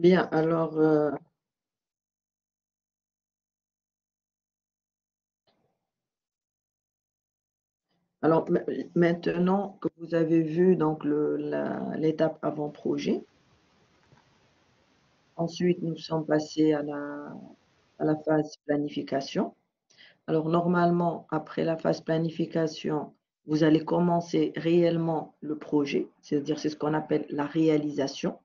Bien, alors maintenant que vous avez vu donc l'étape avant-projet, ensuite nous sommes passés à la phase planification. Alors normalement, après la phase planification, vous allez commencer réellement le projet, c'est-à-dire c'est ce qu'on appelle la réalisation.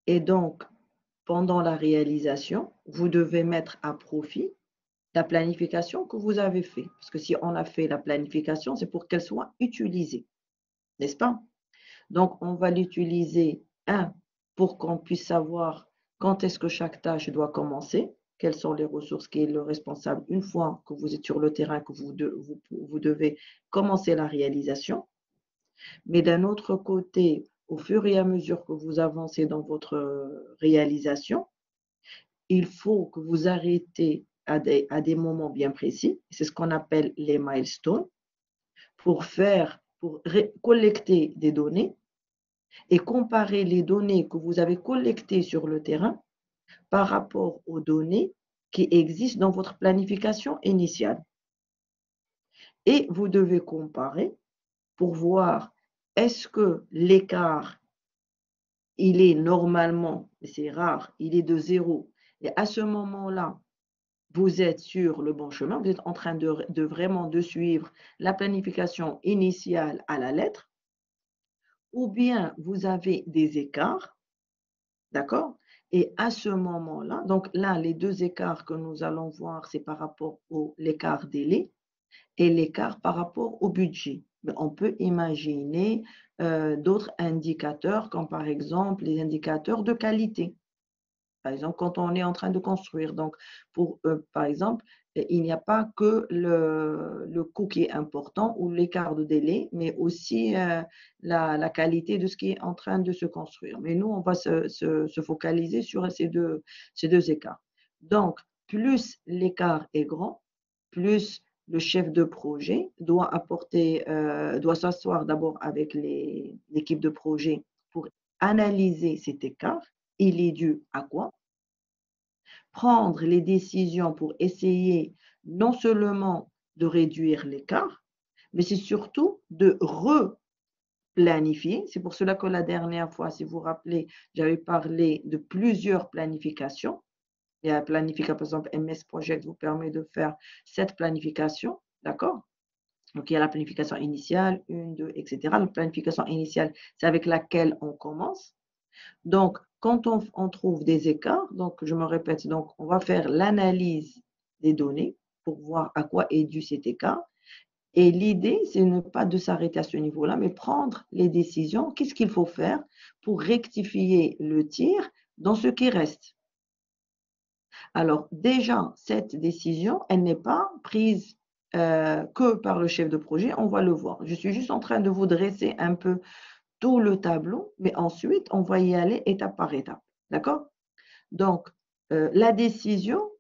Et donc, pendant la réalisation, vous devez mettre à profit la planification que vous avez fait. Parce que si on a fait la planification, c'est pour qu'elle soit utilisée, n'est-ce pas? Donc, on va l'utiliser, un, pour qu'on puisse savoir quand est-ce que chaque tâche doit commencer, quelles sont les ressources qui est le responsable une fois que vous êtes sur le terrain, que vous devez commencer la réalisation. Mais d'un autre côté, au fur et à mesure que vous avancez dans votre réalisation, il faut que vous arrêtez à des moments bien précis, c'est ce qu'on appelle les milestones, pour collecter des données et comparer les données que vous avez collectées sur le terrain par rapport aux données qui existent dans votre planification initiale. Et vous devez comparer pour voir est-ce que l'écart, il est normalement, c'est rare, il est de 0. Et à ce moment-là, vous êtes sur le bon chemin, vous êtes en train de vraiment de suivre la planification initiale à la lettre, ou bien vous avez des écarts, d'accord? Et à ce moment-là, donc là, les deux écarts que nous allons voir, c'est par rapport à l'écart délai et l'écart par rapport au budget. Mais on peut imaginer d'autres indicateurs, comme par exemple les indicateurs de qualité. Par exemple, quand on est en train de construire. Donc, par exemple, il n'y a pas que le coût qui est important ou l'écart de délai, mais aussi la qualité de ce qui est en train de se construire. Mais nous, on va se focaliser sur ces deux écarts. Donc, plus l'écart est grand, plus le chef de projet doit s'asseoir d'abord avec l'équipe de projet pour analyser cet écart. Il est dû à quoi? Prendre les décisions pour essayer non seulement de réduire l'écart, mais c'est surtout de replanifier. C'est pour cela que la dernière fois, si vous vous rappelez, j'avais parlé de plusieurs planifications. Et la planification, par exemple, MS Project vous permet de faire cette planification, d'accord? Donc, il y a la planification initiale, une, deux, etc. La planification initiale, c'est avec laquelle on commence. Donc, quand on trouve des écarts, donc je me répète, donc on va faire l'analyse des données pour voir à quoi est dû cet écart. Et l'idée, c'est ne pas de s'arrêter à ce niveau-là, mais prendre les décisions. Qu'est-ce qu'il faut faire pour rectifier le tir dans ce qui reste? Alors, déjà, cette décision, elle n'est pas prise que par le chef de projet, on va le voir. Je suis juste en train de vous dresser un peu tout le tableau, mais ensuite, on va y aller étape par étape. D'accord? Donc, la décision,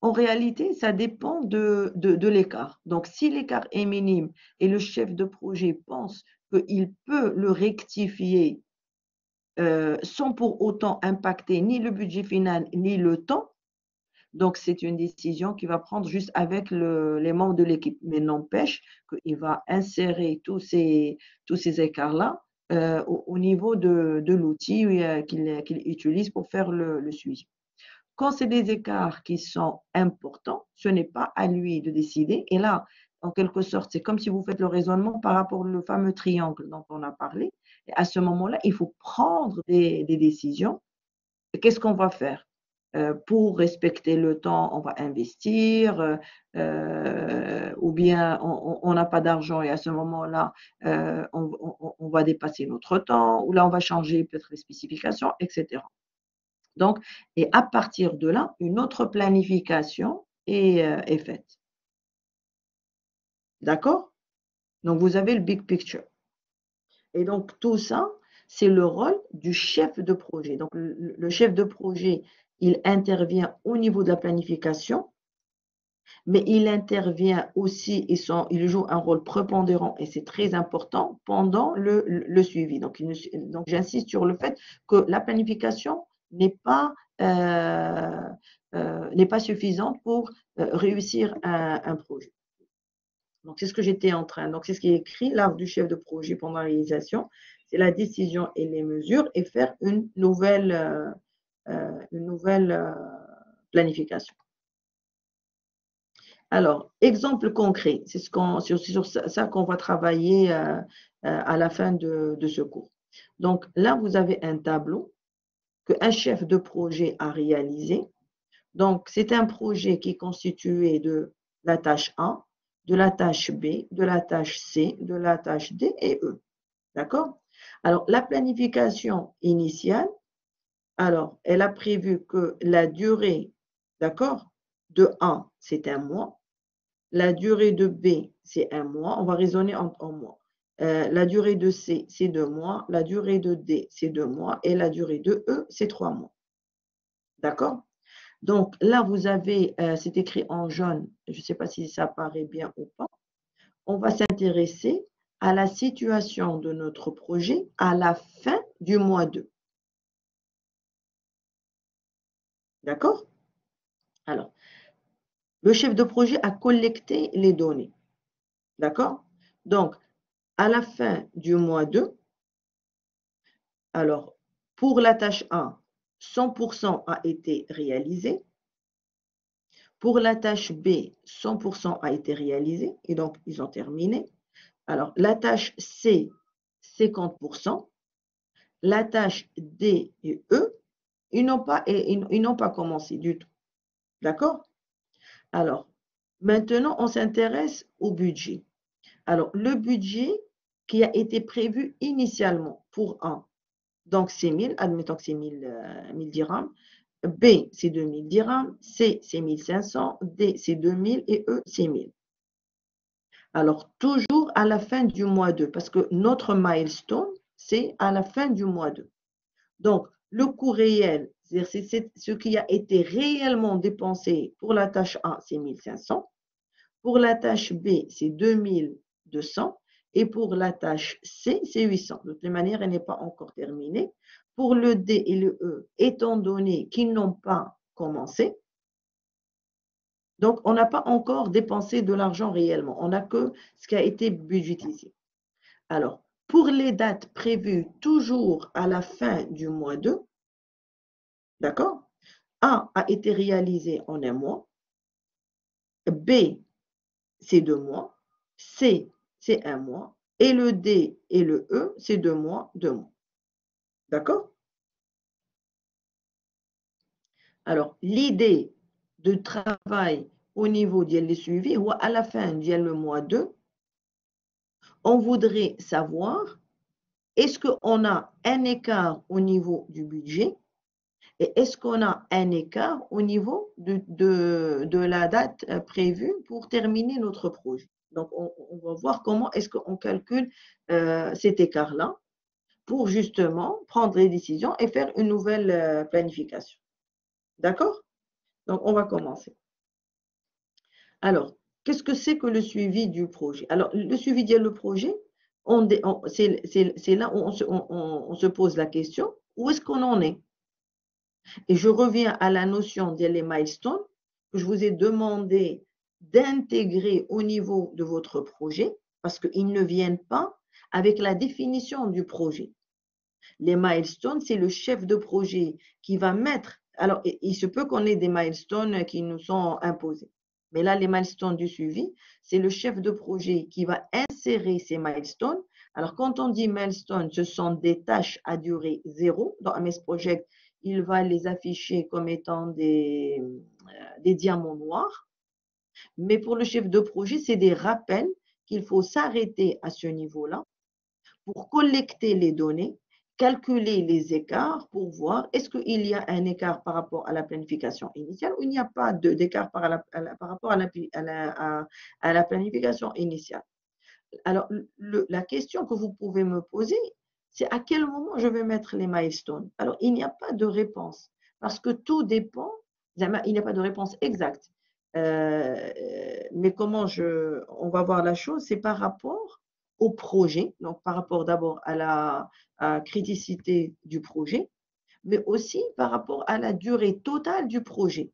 en réalité, ça dépend de l'écart. Donc, si l'écart est minime et le chef de projet pense qu'il peut le rectifier sans pour autant impacter ni le budget final ni le temps, donc c'est une décision qu'il va prendre juste avec les membres de l'équipe. Mais n'empêche qu'il va insérer tous ces écarts-là au niveau de l'outil qu'il utilise pour faire le suivi. Quand c'est des écarts qui sont importants, ce n'est pas à lui de décider. Et là, en quelque sorte, c'est comme si vous faites le raisonnement par rapport au fameux triangle dont on a parlé. Et à ce moment-là, il faut prendre des décisions. Qu'est-ce qu'on va faire? Pour respecter le temps, on va investir, ou bien on n'a pas d'argent et à ce moment-là, on va dépasser notre temps, ou là, on va changer peut-être les spécifications, etc. Donc, et à partir de là, une autre planification est faite. D'accord? Donc, vous avez le big picture. Et donc, tout ça, c'est le rôle du chef de projet. Donc, le chef de projet, il intervient au niveau de la planification mais il intervient aussi, il joue un rôle prépondérant et c'est très important pendant le suivi. Donc, j'insiste sur le fait que la planification n'est pas, n'est pas suffisante pour réussir un projet. Donc, c'est ce que j'étais en train. Donc, c'est ce qui est écrit, l'art du chef de projet pendant la réalisation, c'est la décision et les mesures et faire une nouvelle planification. Alors, exemple concret, c'est sur ça qu'on va travailler à la fin de ce cours. Donc là, vous avez un tableau qu'un chef de projet a réalisé. Donc, c'est un projet qui est constitué de la tâche A, de la tâche B, de la tâche C, de la tâche D et E. D'accord? Alors, la planification initiale, alors, elle a prévu que la durée, d'accord, de A, c'est un mois. La durée de B, c'est un mois. On va raisonner en mois. La durée de C, c'est 2 mois. La durée de D, c'est 2 mois. Et la durée de E, c'est 3 mois. D'accord? Donc là, vous avez, c'est écrit en jaune. Je ne sais pas si ça paraît bien ou pas. On va s'intéresser à la situation de notre projet à la fin du mois 2. D'accord? Alors, le chef de projet a collecté les données. D'accord? Donc, à la fin du mois 2, alors, pour la tâche 1, 100% a été réalisé. Pour la tâche B, 100% a été réalisé et donc ils ont terminé. Alors, la tâche C, 50%. La tâche D et E, ils n'ont pas commencé du tout. D'accord? Alors, maintenant, on s'intéresse au budget. Alors, le budget qui a été prévu initialement pour 1, donc c'est 1000, admettons que c'est 1000 dirhams. B, c'est 2000 dirhams. C, c'est 1500. D, c'est 2000 et E, c'est 1000. Alors, toujours à la fin du mois 2, parce que notre milestone, c'est à la fin du mois 2. Donc, le coût réel, c'est ce qui a été réellement dépensé pour la tâche A, c'est 1500. Pour la tâche B, c'est 2200. Et pour la tâche C, c'est 800. De toute manière, elle n'est pas encore terminée. Pour le D et le E, étant donné qu'ils n'ont pas commencé, donc on n'a pas encore dépensé de l'argent réellement. On n'a que ce qui a été budgétisé. Alors, pour les dates prévues toujours à la fin du mois 2, d'accord? A a été réalisé en un mois. B, c'est 2 mois. C, c'est un mois. Et le D et le E, c'est 2 mois, 2 mois. D'accord? Alors, l'idée de travail au niveau des suivis, ou à la fin du mois 2, on voudrait savoir est-ce qu'on a un écart au niveau du budget et est-ce qu'on a un écart au niveau de la date prévue pour terminer notre projet. Donc, on va voir comment est-ce qu'on calcule cet écart-là pour justement prendre les décisions et faire une nouvelle planification. D'accord? Donc, on va commencer. Alors, qu'est-ce que c'est que le suivi du projet? Alors, le suivi du projet, c'est là où on se pose la question, où est-ce qu'on en est? Et je reviens à la notion des milestones que je vous ai demandé d'intégrer au niveau de votre projet parce qu'ils ne viennent pas avec la définition du projet. Les milestones, c'est le chef de projet qui va mettre. Alors, il se peut qu'on ait des milestones qui nous sont imposés. Mais là, les milestones du suivi, c'est le chef de projet qui va insérer ces milestones. Alors, quand on dit milestones, ce sont des tâches à durée zéro. Dans MS Project, il va les afficher comme étant des diamants noirs. Mais pour le chef de projet, c'est des rappels qu'il faut s'arrêter à ce niveau-là pour collecter les données, calculer les écarts pour voir est-ce qu'il y a un écart par rapport à la planification initiale ou il n'y a pas d'écart par rapport à la planification initiale. Alors, la question que vous pouvez me poser, c'est à quel moment je vais mettre les milestones. Alors, il n'y a pas de réponse parce que tout dépend, il n'y a pas de réponse exacte. Mais on va voir la chose, c'est par rapport au projet, donc par rapport d'abord à la criticité du projet, mais aussi par rapport à la durée totale du projet.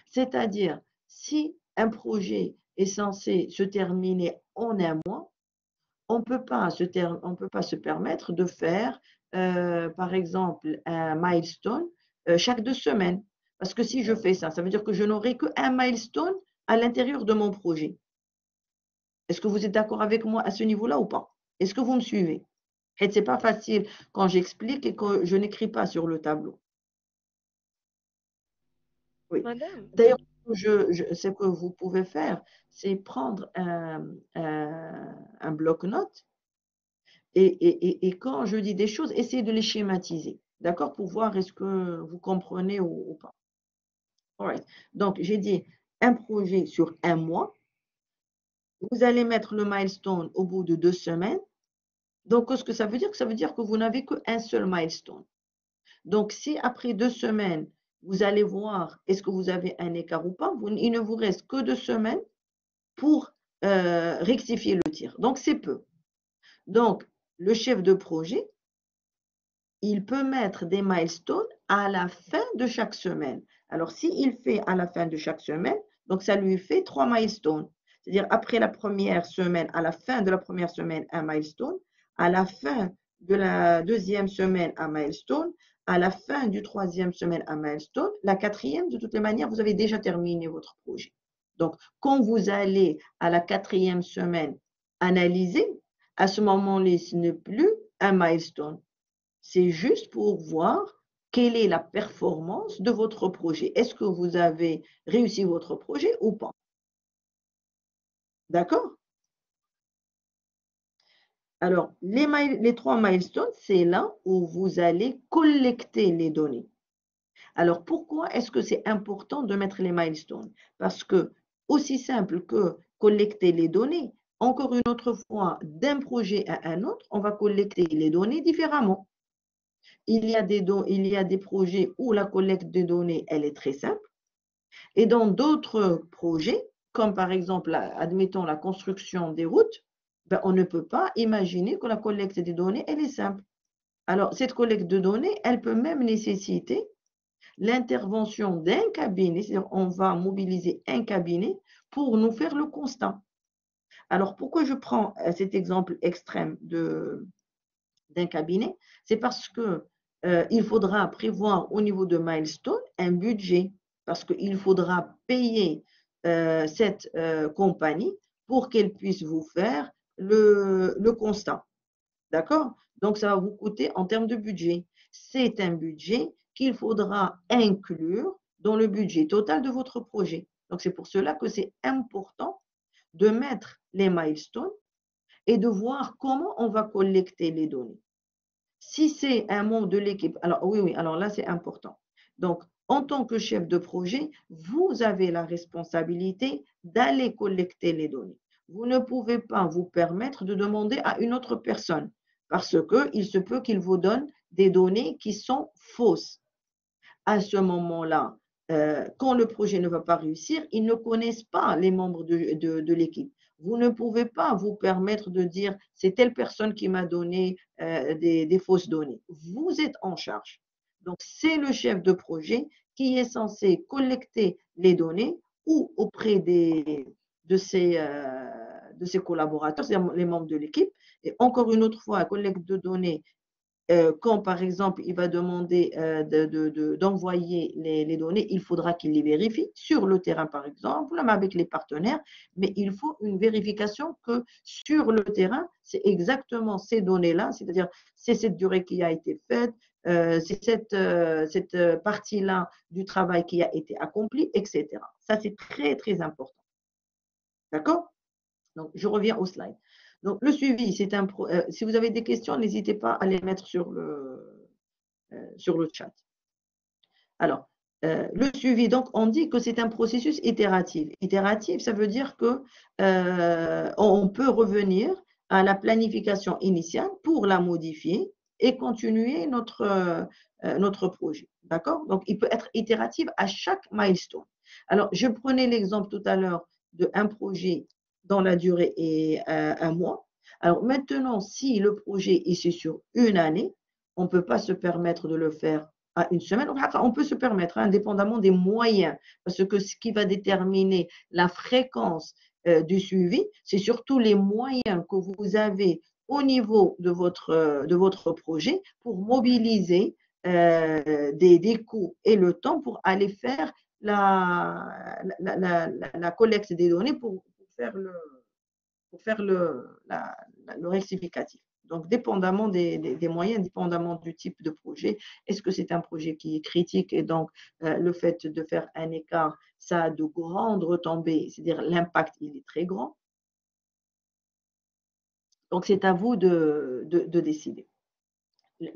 C'est-à-dire, si un projet est censé se terminer en un mois, on peut pas se permettre de faire, par exemple, un milestone chaque 2 semaines. Parce que si je fais ça, ça veut dire que je n'aurai qu'un milestone à l'intérieur de mon projet. Est-ce que vous êtes d'accord avec moi à ce niveau-là ou pas? Est-ce que vous me suivez? Et c'est pas facile quand j'explique et que je n'écris pas sur le tableau. Oui. Madame, D'ailleurs, ce que vous pouvez faire, c'est prendre un bloc-notes et quand je dis des choses, essayez de les schématiser, d'accord? Pour voir est-ce que vous comprenez ou pas. All right. Donc, j'ai dit un projet sur un mois. Vous allez mettre le milestone au bout de 2 semaines. Donc, qu'est-ce que ça veut dire? Ça veut dire que vous n'avez qu'un seul milestone. Donc, si après 2 semaines, vous allez voir est-ce que vous avez un écart ou pas, il ne vous reste que 2 semaines pour rectifier le tir. Donc, c'est peu. Donc, le chef de projet, il peut mettre des milestones à la fin de chaque semaine. Alors, s'il fait à la fin de chaque semaine, donc ça lui fait 3 milestones. C'est-à-dire, après la première semaine, à la fin de la première semaine, un milestone. À la fin de la deuxième semaine, un milestone. À la fin du troisième semaine, un milestone. La quatrième, de toutes les manières, vous avez déjà terminé votre projet. Donc, quand vous allez à la quatrième semaine analyser, à ce moment-là, ce n'est plus un milestone. C'est juste pour voir quelle est la performance de votre projet. Est-ce que vous avez réussi votre projet ou pas? D'accord? Alors, les 3 milestones, c'est là où vous allez collecter les données. Alors, pourquoi est-ce que c'est important de mettre les milestones? Parce que, aussi simple que collecter les données, encore une autre fois, d'un projet à un autre, on va collecter les données différemment. Il y a des projets où la collecte de données, elle est très simple. Et dans d'autres projets, comme par exemple, admettons la construction des routes, ben, on ne peut pas imaginer que la collecte des données, elle est simple. Alors, cette collecte de données, elle peut même nécessiter l'intervention d'un cabinet, c'est-à-dire on va mobiliser un cabinet pour nous faire le constat. Alors, pourquoi je prends cet exemple extrême d'un cabinet? C'est parce que il faudra prévoir au niveau de milestone un budget, parce qu'il faudra payer cette compagnie pour qu'elle puisse vous faire le constat. D'accord? Donc, ça va vous coûter en termes de budget. C'est un budget qu'il faudra inclure dans le budget total de votre projet. Donc, c'est pour cela que c'est important de mettre les milestones et de voir comment on va collecter les données. Si c'est un membre de l'équipe, alors oui, oui, alors là, c'est important. Donc, en tant que chef de projet, vous avez la responsabilité d'aller collecter les données. Vous ne pouvez pas vous permettre de demander à une autre personne parce qu'il se peut qu'il vous donne des données qui sont fausses. À ce moment-là, quand le projet ne va pas réussir, ils ne connaissent pas les membres de l'équipe. Vous ne pouvez pas vous permettre de dire c'est telle personne qui m'a donné des fausses données. Vous êtes en charge. Donc, c'est le chef de projet qui est censé collecter les données ou auprès de ses collaborateurs, c'est-à-dire les membres de l'équipe. Et encore une autre fois, la collecte de données quand, par exemple, il va demander d'envoyer les données, il faudra qu'il les vérifie sur le terrain, par exemple, même avec les partenaires, mais il faut une vérification que sur le terrain, c'est exactement ces données-là, c'est-à-dire c'est cette durée qui a été faite, c'est cette partie-là du travail qui a été accomplie, etc. Ça, c'est très, très important. D'accord? Donc, je reviens au slide. Donc, le suivi, si vous avez des questions, n'hésitez pas à les mettre sur le chat. Alors, le suivi, donc, on dit que c'est un processus itératif. Itératif, ça veut dire que on peut revenir à la planification initiale pour la modifier et continuer notre projet. D'accord? Donc, il peut être itératif à chaque milestone. Alors, je prenais l'exemple tout à l'heure d'un projet dont la durée est un mois. Alors maintenant, si le projet est sur une année, on ne peut pas se permettre de le faire à une semaine. Enfin, on peut se permettre, hein, indépendamment des moyens, parce que ce qui va déterminer la fréquence du suivi, c'est surtout les moyens que vous avez au niveau de votre projet pour mobiliser des coûts et le temps pour aller faire la collecte des données pour faire le rectificatif. Donc, dépendamment des moyens, dépendamment du type de projet, est-ce que c'est un projet qui est critique et donc le fait de faire un écart, ça a de grandes retombées, c'est-à-dire l'impact, il est très grand. Donc, c'est à vous de décider.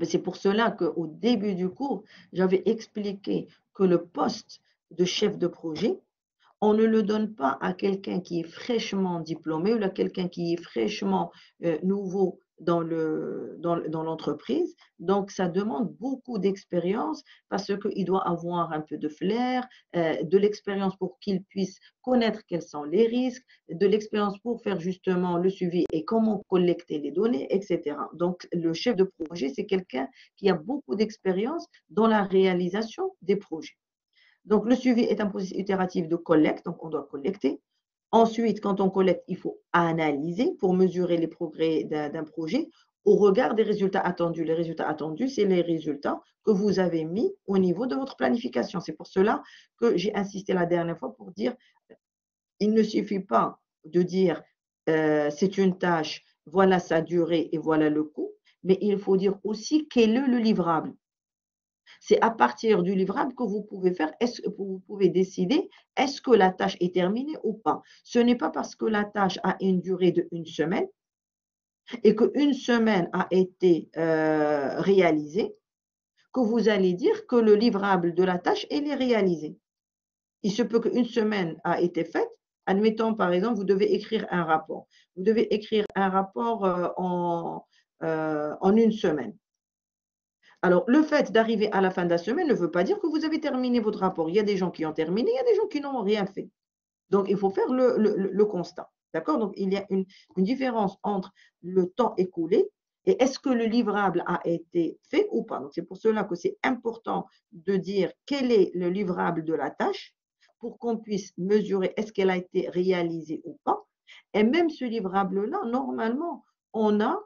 C'est pour cela qu'au début du cours, j'avais expliqué que le poste de chef de projet, on ne le donne pas à quelqu'un qui est fraîchement diplômé ou à quelqu'un qui est fraîchement nouveau dans l'entreprise. Donc, ça demande beaucoup d'expérience parce qu'il doit avoir un peu de flair, de l'expérience pour qu'il puisse connaître quels sont les risques, de l'expérience pour faire justement le suivi et comment collecter les données, etc. Donc, le chef de projet, c'est quelqu'un qui a beaucoup d'expérience dans la réalisation des projets. Donc, le suivi est un processus itératif de collecte, donc on doit collecter. Ensuite, quand on collecte, il faut analyser pour mesurer les progrès d'un projet au regard des résultats attendus. Les résultats attendus, c'est les résultats que vous avez mis au niveau de votre planification. C'est pour cela que j'ai insisté la dernière fois pour dire, il ne suffit pas de dire c'est une tâche, voilà sa durée et voilà le coût, mais il faut dire aussi quel est le livrable. C'est à partir du livrable que vous pouvez faire, vous pouvez décider est-ce que la tâche est terminée ou pas. Ce n'est pas parce que la tâche a une durée d'une semaine et qu'une semaine a été réalisée que vous allez dire que le livrable de la tâche est réalisé. Il se peut qu'une semaine a été faite. Admettons, par exemple, vous devez écrire un rapport. Vous devez écrire un rapport en une semaine. Alors, le fait d'arriver à la fin de la semaine ne veut pas dire que vous avez terminé votre rapport. Il y a des gens qui ont terminé, il y a des gens qui n'ont rien fait. Donc, il faut faire le constat. D'accord? Donc, il y a une différence entre le temps écoulé et est-ce que le livrable a été fait ou pas. Donc, c'est pour cela que c'est important de dire quel est le livrable de la tâche pour qu'on puisse mesurer est-ce qu'elle a été réalisée ou pas. Et même ce livrable-là, normalement, on a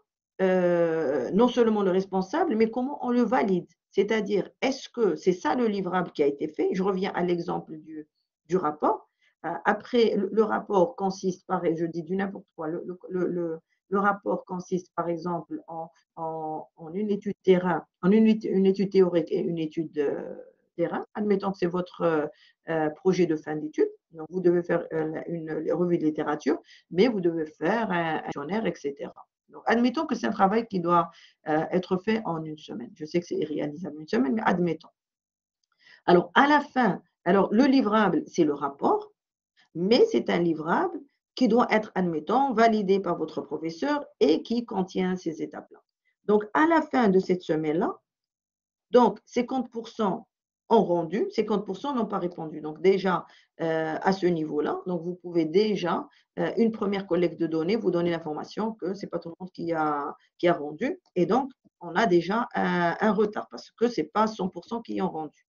non seulement le responsable, mais comment on le valide. C'est-à-dire, est-ce que c'est ça le livrable qui a été fait? Je reviens à l'exemple du rapport. Après, le rapport consiste, pareil, je dis du n'importe quoi, le rapport consiste par exemple en une étude terrain, en une étude théorique et une étude terrain. Admettons que c'est votre projet de fin d'études. Donc, vous devez faire une revue de littérature, mais vous devez faire un questionnaire, etc. Donc, admettons que c'est un travail qui doit être fait en une semaine. Je sais que c'est irréalisable en une semaine, mais admettons. Alors, à la fin, alors le livrable, c'est le rapport, mais c'est un livrable qui doit être, admettons, validé par votre professeur et qui contient ces étapes-là. Donc, à la fin de cette semaine-là, donc 50% ont rendu, 50% n'ont pas répondu. Donc, déjà, à ce niveau-là, donc vous pouvez déjà, une première collecte de données, vous donner l'information que ce n'est pas tout le monde qui a rendu. Et donc, on a déjà un retard parce que ce n'est pas 100% qui ont rendu.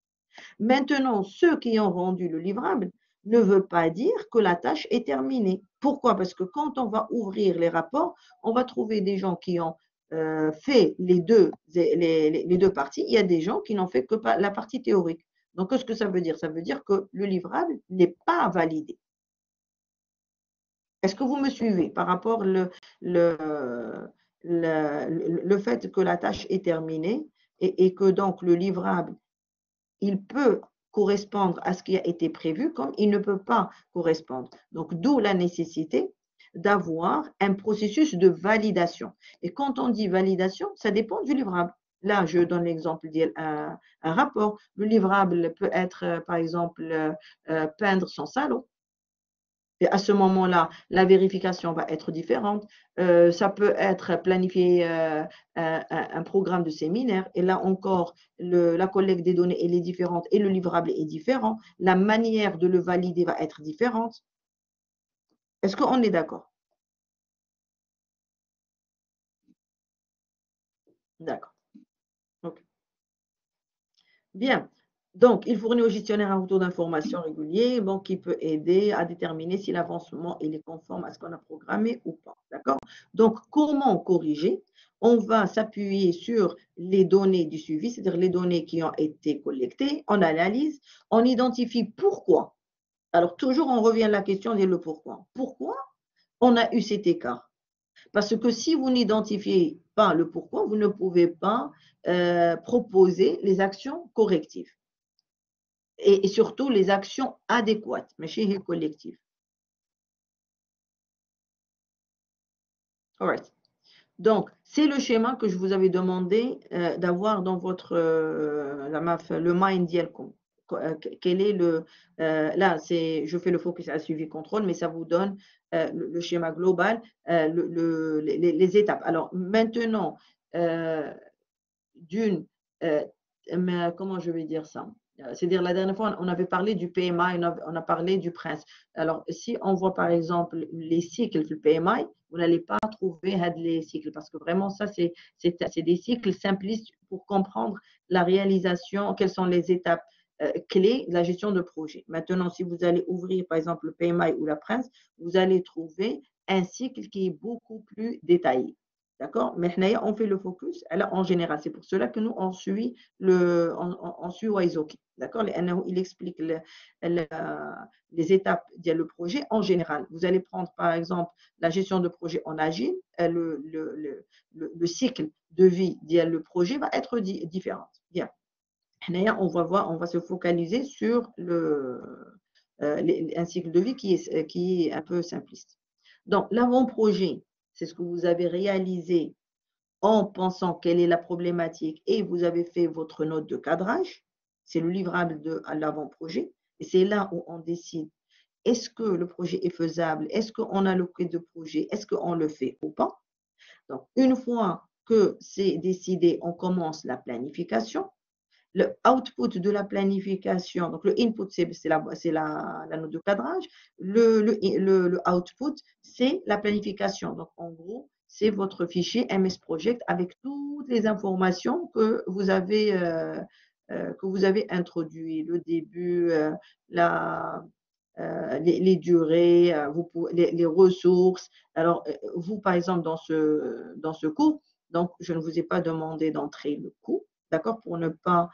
Maintenant, ceux qui ont rendu le livrable ne veut pas dire que la tâche est terminée. Pourquoi? Parce que quand on va ouvrir les rapports, on va trouver des gens qui ont fait les deux parties. Il y a des gens qui n'ont fait que la partie théorique. Donc, qu'est-ce que ça veut dire? Ça veut dire que le livrable n'est pas validé. Est-ce que vous me suivez par rapport le fait que la tâche est terminée et que donc le livrable il peut correspondre à ce qui a été prévu comme il ne peut pas correspondre. Donc, d'où la nécessité d'avoir un processus de validation. Et quand on dit validation, ça dépend du livrable. Là, je donne l'exemple d'un rapport. Le livrable peut être, par exemple, peindre son salon. Et à ce moment-là, la vérification va être différente. Ça peut être planifié un programme de séminaire. Et là encore, la collecte des données elle est différente et le livrable est différent. La manière de le valider va être différente. Est-ce qu'on est d'accord? D'accord. Ok. Bien. Donc, il fournit au gestionnaire un retour d'information régulier, bon, qui peut aider à déterminer si l'avancement il est conforme à ce qu'on a programmé ou pas. D'accord? Donc, comment corriger? On va s'appuyer sur les données du suivi, c'est-à-dire les données qui ont été collectées, on analyse, on identifie pourquoi. Alors, toujours, on revient à la question de le pourquoi. Pourquoi on a eu cet écart? Parce que si vous n'identifiez pas le pourquoi, vous ne pouvez pas proposer les actions correctives et surtout les actions adéquates, mais chez les collectifs. All right. Donc, c'est le schéma que je vous avais demandé d'avoir dans votre le mind dialcom. Quel est là, je fais le focus à suivi contrôle, mais ça vous donne le schéma global, les étapes. Alors, maintenant, euh, d'une, mais comment je vais dire ça? C'est-à-dire, la dernière fois, on avait parlé du PMI, on a parlé du prince. Alors, si on voit par exemple les cycles du PMI, vous n'allez pas trouver les cycles parce que vraiment, ça, c'est des cycles simplistes pour comprendre la réalisation, quelles sont les étapes clés de la gestion de projet. Maintenant, si vous allez ouvrir par exemple le PMI ou la prince, vous allez trouver un cycle qui est beaucoup plus détaillé. D'accord? Mais on fait le focus en général. C'est pour cela que nous, on suit Waizoki. D'accord? Il explique les étapes du projet en général. Vous allez prendre, par exemple, la gestion de projet en agile. Le cycle de vie du projet va être différent. Bien. On va se focaliser sur un cycle de vie qui est un peu simpliste. Donc, l'avant-projet, c'est ce que vous avez réalisé en pensant quelle est la problématique et vous avez fait votre note de cadrage. C'est le livrable à l'avant-projet. Et c'est là où on décide est-ce que le projet est faisable, est-ce qu'on a le clé de projet, est-ce qu'on le fait ou pas. Donc, une fois que c'est décidé, on commence la planification. Le output de la planification, donc le input, c'est la note de cadrage. Le output, c'est la planification. Donc, en gros, c'est votre fichier MS Project avec toutes les informations que vous avez introduit, le début, la, les durées, les ressources. Alors, vous, par exemple, dans ce cours, donc, je ne vous ai pas demandé d'entrer le coût, d'accord, pour ne pas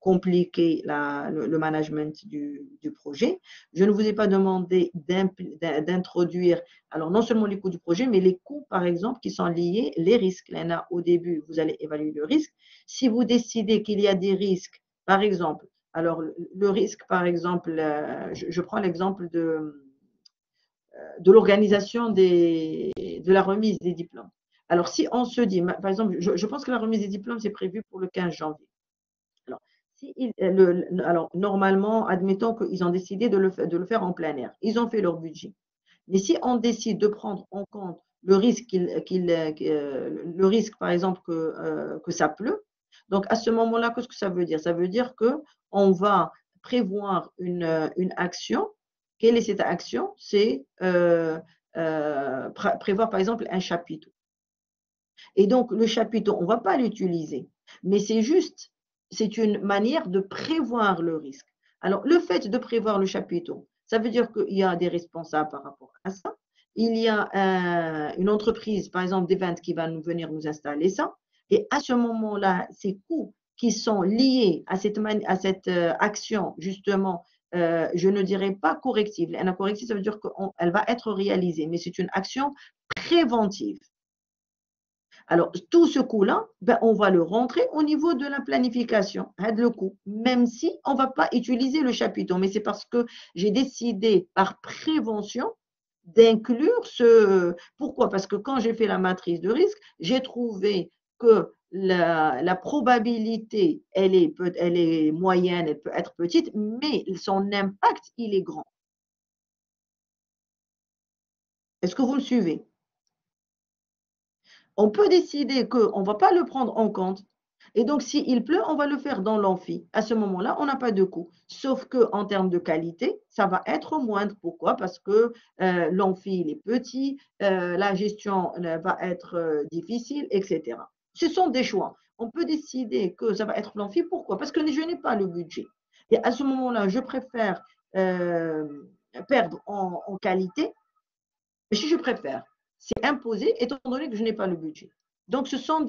compliquer le management du projet. Je ne vous ai pas demandé d'introduire, alors non seulement les coûts du projet, mais les coûts, par exemple, qui sont liés, les risques. Là, au début, vous allez évaluer le risque. Si vous décidez qu'il y a des risques, par exemple, alors le risque, par exemple, je prends l'exemple de l'organisation de la remise des diplômes. Alors, si on se dit, par exemple, je pense que la remise des diplômes, c'est prévu pour le 15 janvier. Alors, alors normalement, admettons qu'ils ont décidé de le faire en plein air. Ils ont fait leur budget. Mais si on décide de prendre en compte le risque, le risque par exemple, que ça pleut, donc à ce moment-là, qu'est-ce que ça veut dire? Ça veut dire qu'on va prévoir une action. Quelle est cette action? C'est prévoir par exemple un chapiteau. Et donc, le chapiteau, on ne va pas l'utiliser, mais c'est une manière de prévoir le risque. Alors, le fait de prévoir le chapiteau, ça veut dire qu'il y a des responsables par rapport à ça. Il y a une entreprise, par exemple, des ventes qui va venir nous installer ça. Et à ce moment-là, ces coûts qui sont liés à cette action, justement, je ne dirais pas corrective. La corrective, ça veut dire qu'elle va être réalisée, mais c'est une action préventive. Alors, tout ce coût-là, ben, on va le rentrer au niveau de la planification, le coût, même si on ne va pas utiliser le chapiteau. Mais c'est parce que j'ai décidé par prévention d'inclure ce. Pourquoi? Parce que quand j'ai fait la matrice de risque, j'ai trouvé que la probabilité, elle est moyenne, elle peut être petite, mais son impact, il est grand. Est-ce que vous me suivez? On peut décider qu'on ne va pas le prendre en compte. Et donc, s'il pleut, on va le faire dans l'amphi. À ce moment-là, on n'a pas de coût. Sauf qu'en termes de qualité, ça va être moindre. Pourquoi? Parce que l'amphi, il est petit, la gestion va être difficile, etc. Ce sont des choix. On peut décider que ça va être l'amphi. Pourquoi? Parce que je n'ai pas le budget. Et à ce moment-là, je préfère euh, perdre en qualité. Mais si je préfère, c'est imposé étant donné que je n'ai pas le budget. Donc, ce sont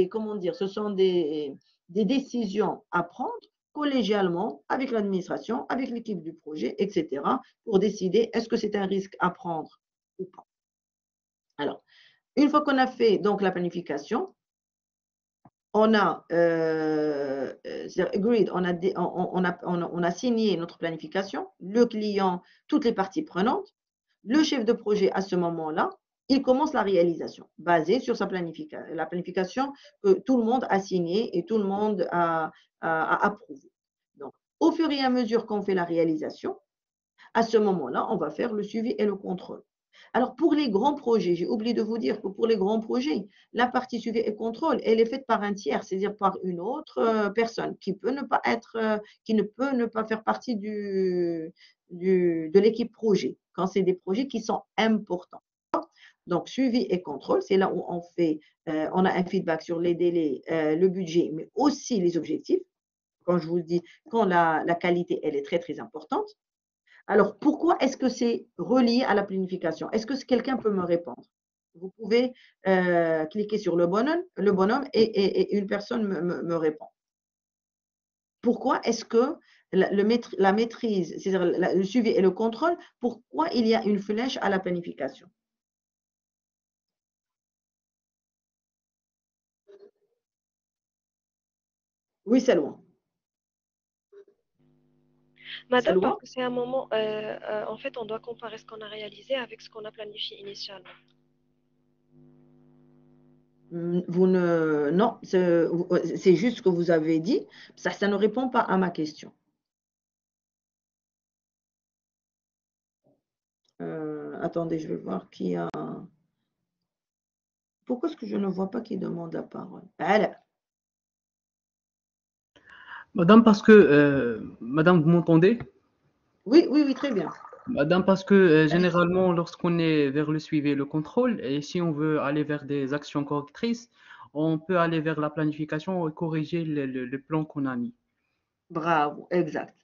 comment dire, ce sont des décisions à prendre collégialement avec l'administration, avec l'équipe du projet, etc., pour décider est-ce que c'est un risque à prendre ou pas. Alors, une fois qu'on a fait donc la planification, on a agreed, on a signé notre planification, le client, toutes les parties prenantes. Le chef de projet, à ce moment-là, il commence la réalisation basée sur la planification que tout le monde a signée et tout le monde a approuvé. Donc, au fur et à mesure qu'on fait la réalisation, à ce moment-là, on va faire le suivi et le contrôle. Alors, pour les grands projets, j'ai oublié de vous dire que pour les grands projets, la partie suivi et contrôle, elle est faite par un tiers, c'est-à-dire par une autre personne qui peut ne pas être, qui ne peut ne pas faire partie de l'équipe projet, quand c'est des projets qui sont importants. Donc, suivi et contrôle, c'est là où on a un feedback sur les délais, le budget, mais aussi les objectifs. Quand je vous dis, quand la qualité, elle est très, très importante. Alors, pourquoi est-ce que c'est relié à la planification? Est-ce que quelqu'un peut me répondre? Vous pouvez cliquer sur le bonhomme et une personne me répond. Pourquoi est-ce que la maîtrise, c'est-à-dire le suivi et le contrôle, pourquoi il y a une flèche à la planification? Oui, c'est loin. C'est Madame, parce loin. que c'est un moment, en fait, on doit comparer ce qu'on a réalisé avec ce qu'on a planifié initialement. Vous ne, non, c'est juste ce que vous avez dit. Ça ne répond pas à ma question. Attendez, je vais voir qui a. Pourquoi est-ce que je ne vois pas qui demande la parole? Voilà. Madame, parce que, madame, vous m'entendez? Oui, oui, oui, très bien. Madame, parce que Allez-y. généralement, lorsqu'on est vers le suivi et le contrôle, et si on veut aller vers des actions correctrices, on peut aller vers la planification et corriger le plan qu'on a mis. Bravo, exact.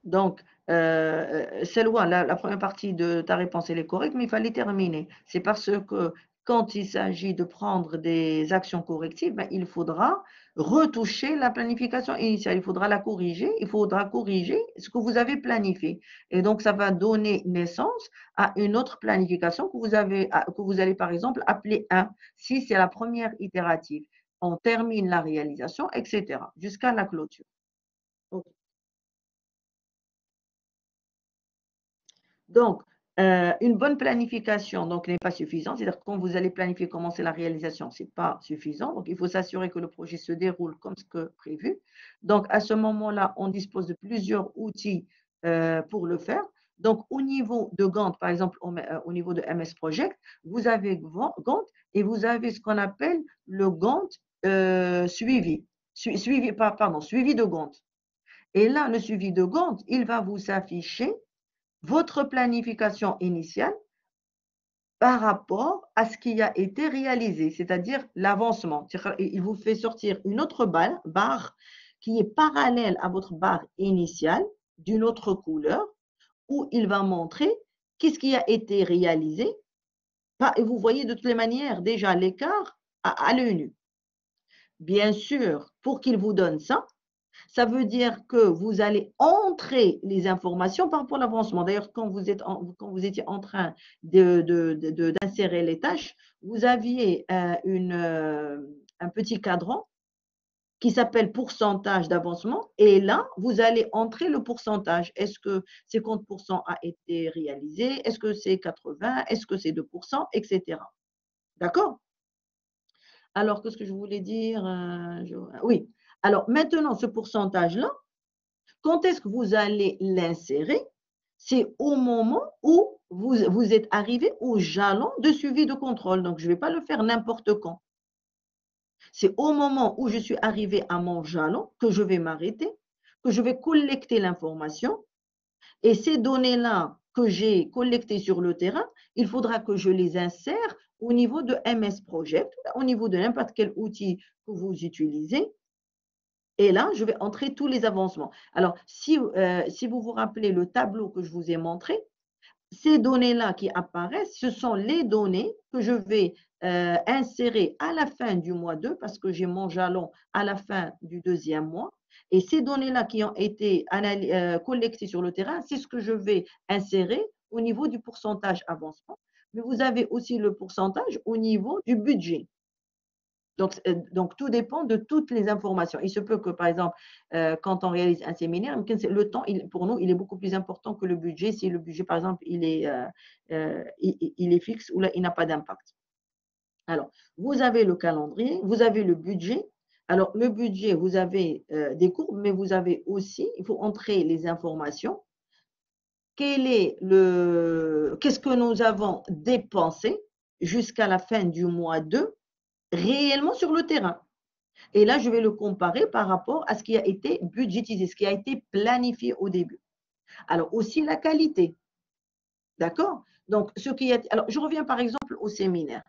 Donc, Selwa, la première partie de ta réponse, elle est correcte, mais il fallait terminer. C'est parce que quand il s'agit de prendre des actions correctives, ben, il faudra retoucher la planification initiale, il faudra la corriger, il faudra corriger ce que vous avez planifié. Et donc, ça va donner naissance à une autre planification que vous allez par exemple appeler 1, si c'est la première itérative. On termine la réalisation, etc., jusqu'à la clôture. Ok. Donc, une bonne planification donc, n'est pas suffisante. C'est-à-dire que quand vous allez planifier commencer la réalisation, ce n'est pas suffisant. Donc, il faut s'assurer que le projet se déroule comme ce que prévu. Donc, à ce moment-là, on dispose de plusieurs outils pour le faire. Donc, au niveau de Gantt, par exemple, au niveau de MS Project, vous avez Gantt et vous avez ce qu'on appelle le Gantt suivi. Suivi de Gantt. Et là, le suivi de Gantt, il va vous afficher votre planification initiale par rapport à ce qui a été réalisé, c'est-à-dire l'avancement. Il vous fait sortir une autre barre qui est parallèle à votre barre initiale d'une autre couleur où il va montrer qu'est-ce qui a été réalisé. Et vous voyez de toutes les manières déjà l'écart à l'œil nu. Bien sûr, pour qu'il vous donne ça, ça veut dire que vous allez entrer les informations par rapport à l'avancement. D'ailleurs, quand vous étiez en train d'insérer les tâches, vous aviez un petit cadran qui s'appelle pourcentage d'avancement. Et là, vous allez entrer le pourcentage. Est-ce que 50% a été réalisé? Est-ce que c'est 80? Est-ce que c'est 2%? Etc. D'accord? Alors, qu'est-ce que je voulais dire? Oui. Alors, maintenant, ce pourcentage-là, quand est-ce que vous allez l'insérer? C'est au moment où vous êtes arrivé au jalon de suivi de contrôle. Donc, je ne vais pas le faire n'importe quand. C'est au moment où je suis arrivé à mon jalon que je vais m'arrêter, que je vais collecter l'information. Et ces données-là que j'ai collectées sur le terrain, il faudra que je les insère au niveau de MS Project, au niveau de n'importe quel outil que vous utilisez. Et là, je vais entrer tous les avancements. Alors, si vous vous rappelez le tableau que je vous ai montré, ces données-là qui apparaissent, ce sont les données que je vais insérer à la fin du mois 2, parce que j'ai mon jalon à la fin du deuxième mois. Et ces données-là qui ont été collectées sur le terrain, c'est ce que je vais insérer au niveau du pourcentage avancement. Mais vous avez aussi le pourcentage au niveau du budget. Donc, tout dépend de toutes les informations. Il se peut que, par exemple, quand on réalise un séminaire, le temps, pour nous, il est beaucoup plus important que le budget. Si le budget, par exemple, il est fixe ou là, il n'a pas d'impact. Alors, vous avez le calendrier, vous avez le budget. Alors, le budget, vous avez des courbes, mais vous avez aussi, il faut entrer les informations. Qu'est-ce que nous avons dépensé jusqu'à la fin du mois 2 réellement sur le terrain? Et là, je vais le comparer par rapport à ce qui a été budgétisé, ce qui a été planifié au début. Alors, aussi la qualité. D'accord? Donc, alors, je reviens par exemple au séminaire.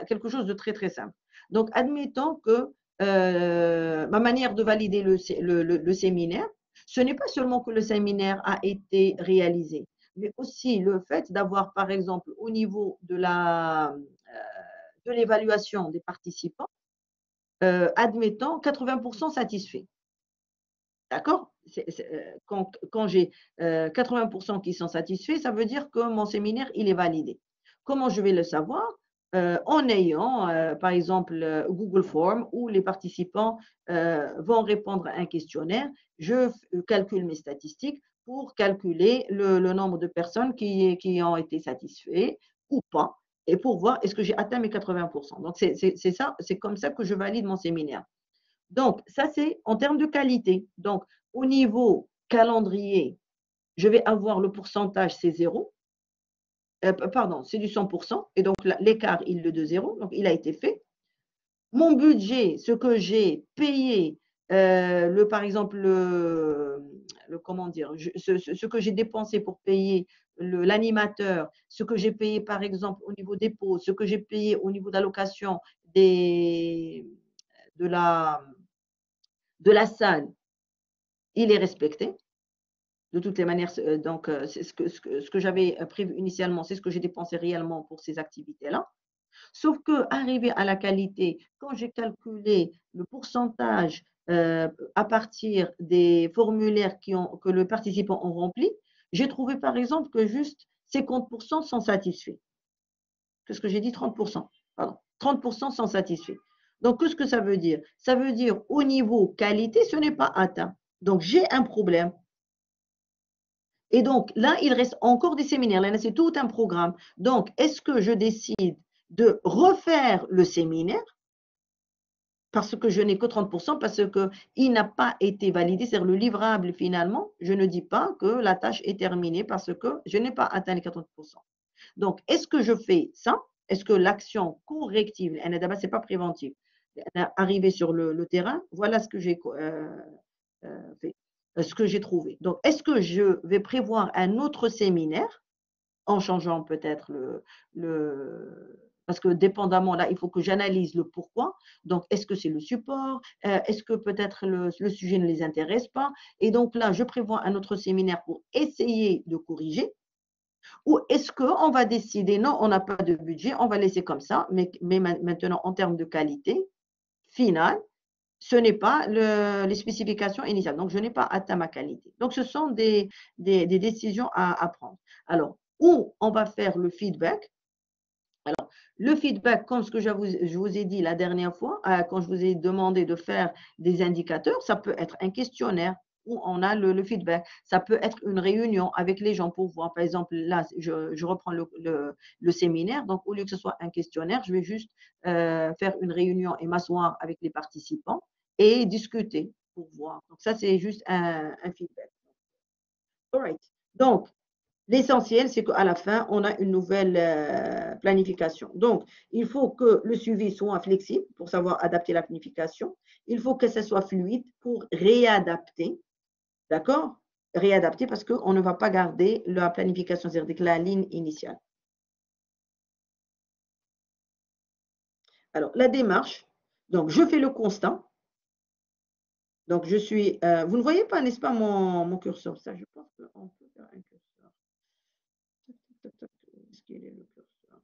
Quelque chose de très, très simple. Donc, admettons que ma manière de valider le séminaire, ce n'est pas seulement que le séminaire a été réalisé, mais aussi le fait d'avoir, par exemple, au niveau de l'évaluation des participants, admettons 80% satisfaits. D'accord? Quand j'ai 80% qui sont satisfaits, ça veut dire que mon séminaire, il est validé. Comment je vais le savoir? En ayant, par exemple, Google Form, où les participants vont répondre à un questionnaire. Je calcule mes statistiques pour calculer le nombre de personnes qui ont été satisfaits ou pas, et pour voir est-ce que j'ai atteint mes 80%. Donc, c'est comme ça que je valide mon séminaire. Donc, ça, c'est en termes de qualité. Donc, au niveau calendrier, je vais avoir le pourcentage, c'est 0. Pardon, c'est du 100%. Et donc, l'écart, il est de 0. Donc, il a été fait. Mon budget, ce que j'ai payé, par exemple, comment dire, ce que j'ai dépensé pour payer l'animateur, ce que j'ai payé, par exemple, au niveau des pauses, ce que j'ai payé au niveau d'allocation de la salle, il est respecté. De toutes les manières, donc, c'est ce que j'avais prévu initialement, c'est ce que j'ai dépensé réellement pour ces activités-là. Sauf que, arrivé à la qualité, quand j'ai calculé le pourcentage à partir des formulaires que les participants ont remplis, j'ai trouvé par exemple que juste 50% sont satisfaits. Qu'est-ce que j'ai dit? 30%. Pardon. 30% sont satisfaits. Donc, qu'est-ce que ça veut dire? Ça veut dire au niveau qualité, ce n'est pas atteint. Donc, j'ai un problème. Et donc, là, il reste encore des séminaires. Là, c'est tout un programme. Donc, est-ce que je décide de refaire le séminaire parce que je n'ai que 30%, parce qu'il n'a pas été validé, c'est-à-dire le livrable finalement, je ne dis pas que la tâche est terminée parce que je n'ai pas atteint les 40%. Donc, est-ce que je fais ça? Est-ce que l'action corrective, ce n'est pas préventif, arrivé sur le terrain, voilà ce que j'ai fait, ce que j'ai trouvé. Donc, est-ce que je vais prévoir un autre séminaire en changeant peut-être parce que dépendamment, là, il faut que j'analyse le pourquoi. Donc, est-ce que c'est le support? Est-ce que peut-être le sujet ne les intéresse pas? Et donc là, je prévois un autre séminaire pour essayer de corriger. Ou est-ce qu'on va décider, non, on n'a pas de budget, on va laisser comme ça, mais maintenant, en termes de qualité finale, ce n'est pas les spécifications initiales. Donc, je n'ai pas atteint ma qualité. Donc, ce sont des décisions à prendre. Alors, où on va faire le feedback. Alors, le feedback, comme ce que je vous ai dit la dernière fois, quand je vous ai demandé de faire des indicateurs, ça peut être un questionnaire où on a le feedback. Ça peut être une réunion avec les gens pour voir. Par exemple, là, je reprends le séminaire. Donc, au lieu que ce soit un questionnaire, je vais juste faire une réunion et m'asseoir avec les participants et discuter pour voir. Donc, ça, c'est juste un feedback. All right. Donc, L'essentiel, c'est qu'à la fin, on a une nouvelle planification. Donc, il faut que le suivi soit flexible pour savoir adapter la planification. Il faut que ça soit fluide pour réadapter, d'accord? Réadapter parce qu'on ne va pas garder la planification, c'est-à-dire la ligne initiale. Alors, la démarche, donc je fais le constat. Donc, vous ne voyez pas, n'est-ce pas, mon curseur? Ça, je pense qu'on peut faire un curseur. Tac, tac, tac, tac. Est-ce qu'il est le curseur?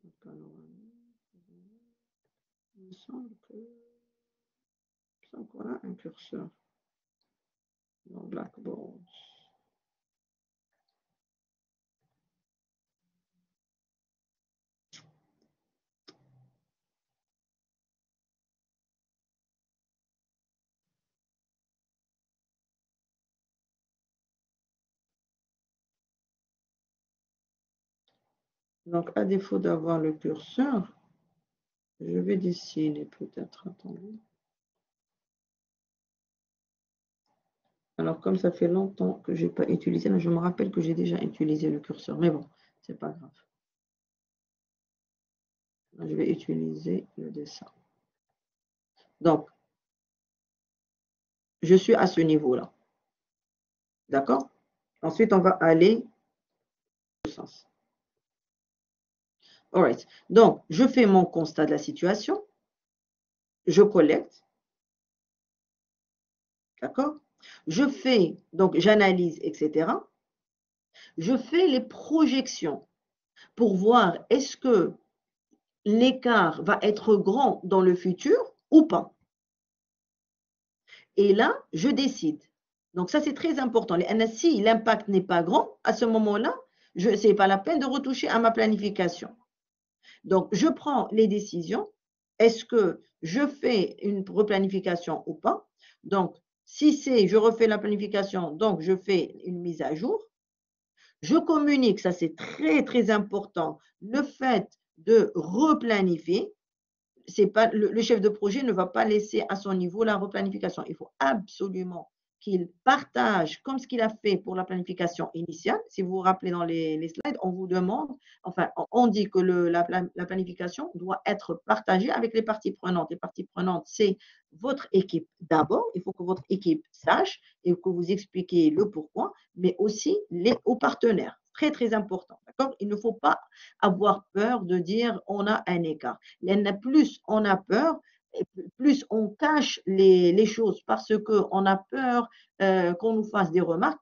Donc, alors, il me semble qu'on a un curseur dans Blackboard. Donc, à défaut d'avoir le curseur, je vais dessiner peut-être. Attendez. Alors, comme ça fait longtemps que je n'ai pas utilisé, là, je me rappelle que j'ai déjà utilisé le curseur, mais bon, c'est pas grave. Je vais utiliser le dessin. Donc, je suis à ce niveau-là. D'accord? Ensuite, on va aller dans le sens. All right. Donc, je fais mon constat de la situation. Je collecte. D'accord? Je fais, donc j'analyse, etc. Je fais les projections pour voir est-ce que l'écart va être grand dans le futur ou pas. Et là, je décide. Donc ça, c'est très important. Si l'impact n'est pas grand, à ce moment-là, ce n'est pas la peine de retoucher à ma planification. Donc, je prends les décisions. Est-ce que je fais une replanification ou pas? Donc, si je refais la planification, donc je fais une mise à jour. Je communique, ça c'est très, très important, le fait de replanifier. C'est pas, le chef de projet ne va pas laisser à son niveau la replanification. Il faut absolument qu'il partage comme ce qu'il a fait pour la planification initiale. Si vous vous rappelez dans les slides, on vous demande, enfin, on dit que la planification doit être partagée avec les parties prenantes. Les parties prenantes, c'est votre équipe d'abord. Il faut que votre équipe sache et que vous expliquiez le pourquoi, mais aussi aux partenaires. Très, très important. D'accord? Il ne faut pas avoir peur de dire on a un écart. Plus on a peur, plus on cache les choses parce qu'on a peur qu'on nous fasse des remarques,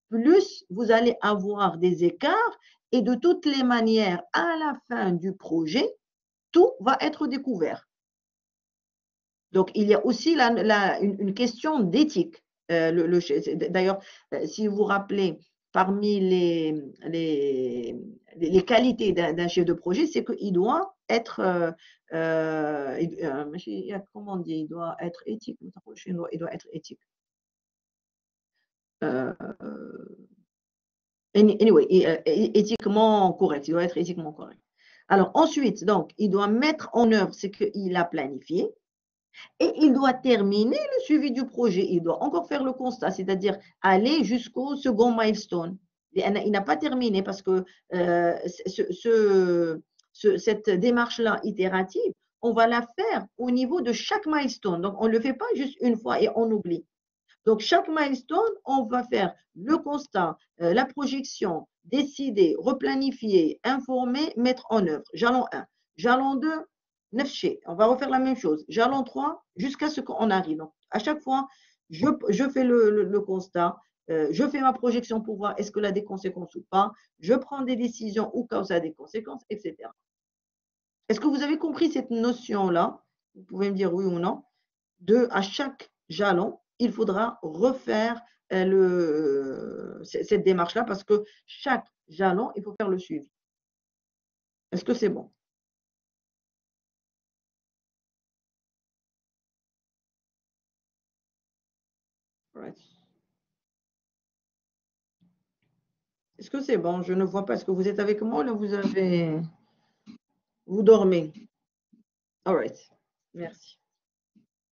plus vous allez avoir des écarts et de toutes les manières, à la fin du projet, tout va être découvert. Donc, il y a aussi une question d'éthique. D'ailleurs, si vous vous rappelez, parmi les qualités d'un chef de projet, c'est qu'il doit être, comment on dit, il doit être éthique. Il doit être éthique. Anyway, éthiquement correct. Il doit être éthiquement correct. Alors, ensuite, donc, il doit mettre en œuvre ce qu'il a planifié. Et il doit terminer le suivi du projet. Il doit encore faire le constat, c'est-à-dire aller jusqu'au second milestone. Il n'a pas terminé parce que cette démarche-là itérative, on va la faire au niveau de chaque milestone. Donc, on ne le fait pas juste une fois et on oublie. Donc, chaque milestone, on va faire le constat, la projection, décider, replanifier, informer, mettre en œuvre. Jalon 1. Jalon 2, nefché. On va refaire la même chose. Jalon 3, jusqu'à ce qu'on arrive. Donc, à chaque fois, je fais le constat, je fais ma projection pour voir est-ce que là a des conséquences ou pas. Je prends des décisions ou quand ça a des conséquences, etc. Est-ce que vous avez compris cette notion-là? Vous pouvez me dire oui ou non. À chaque jalon, il faudra refaire cette démarche-là parce que chaque jalon, il faut faire le suivi. Est-ce que c'est bon? Right. Est-ce que c'est bon? Je ne vois pas. Est-ce que vous êtes avec moi? Là, vous dormez. All right. Merci.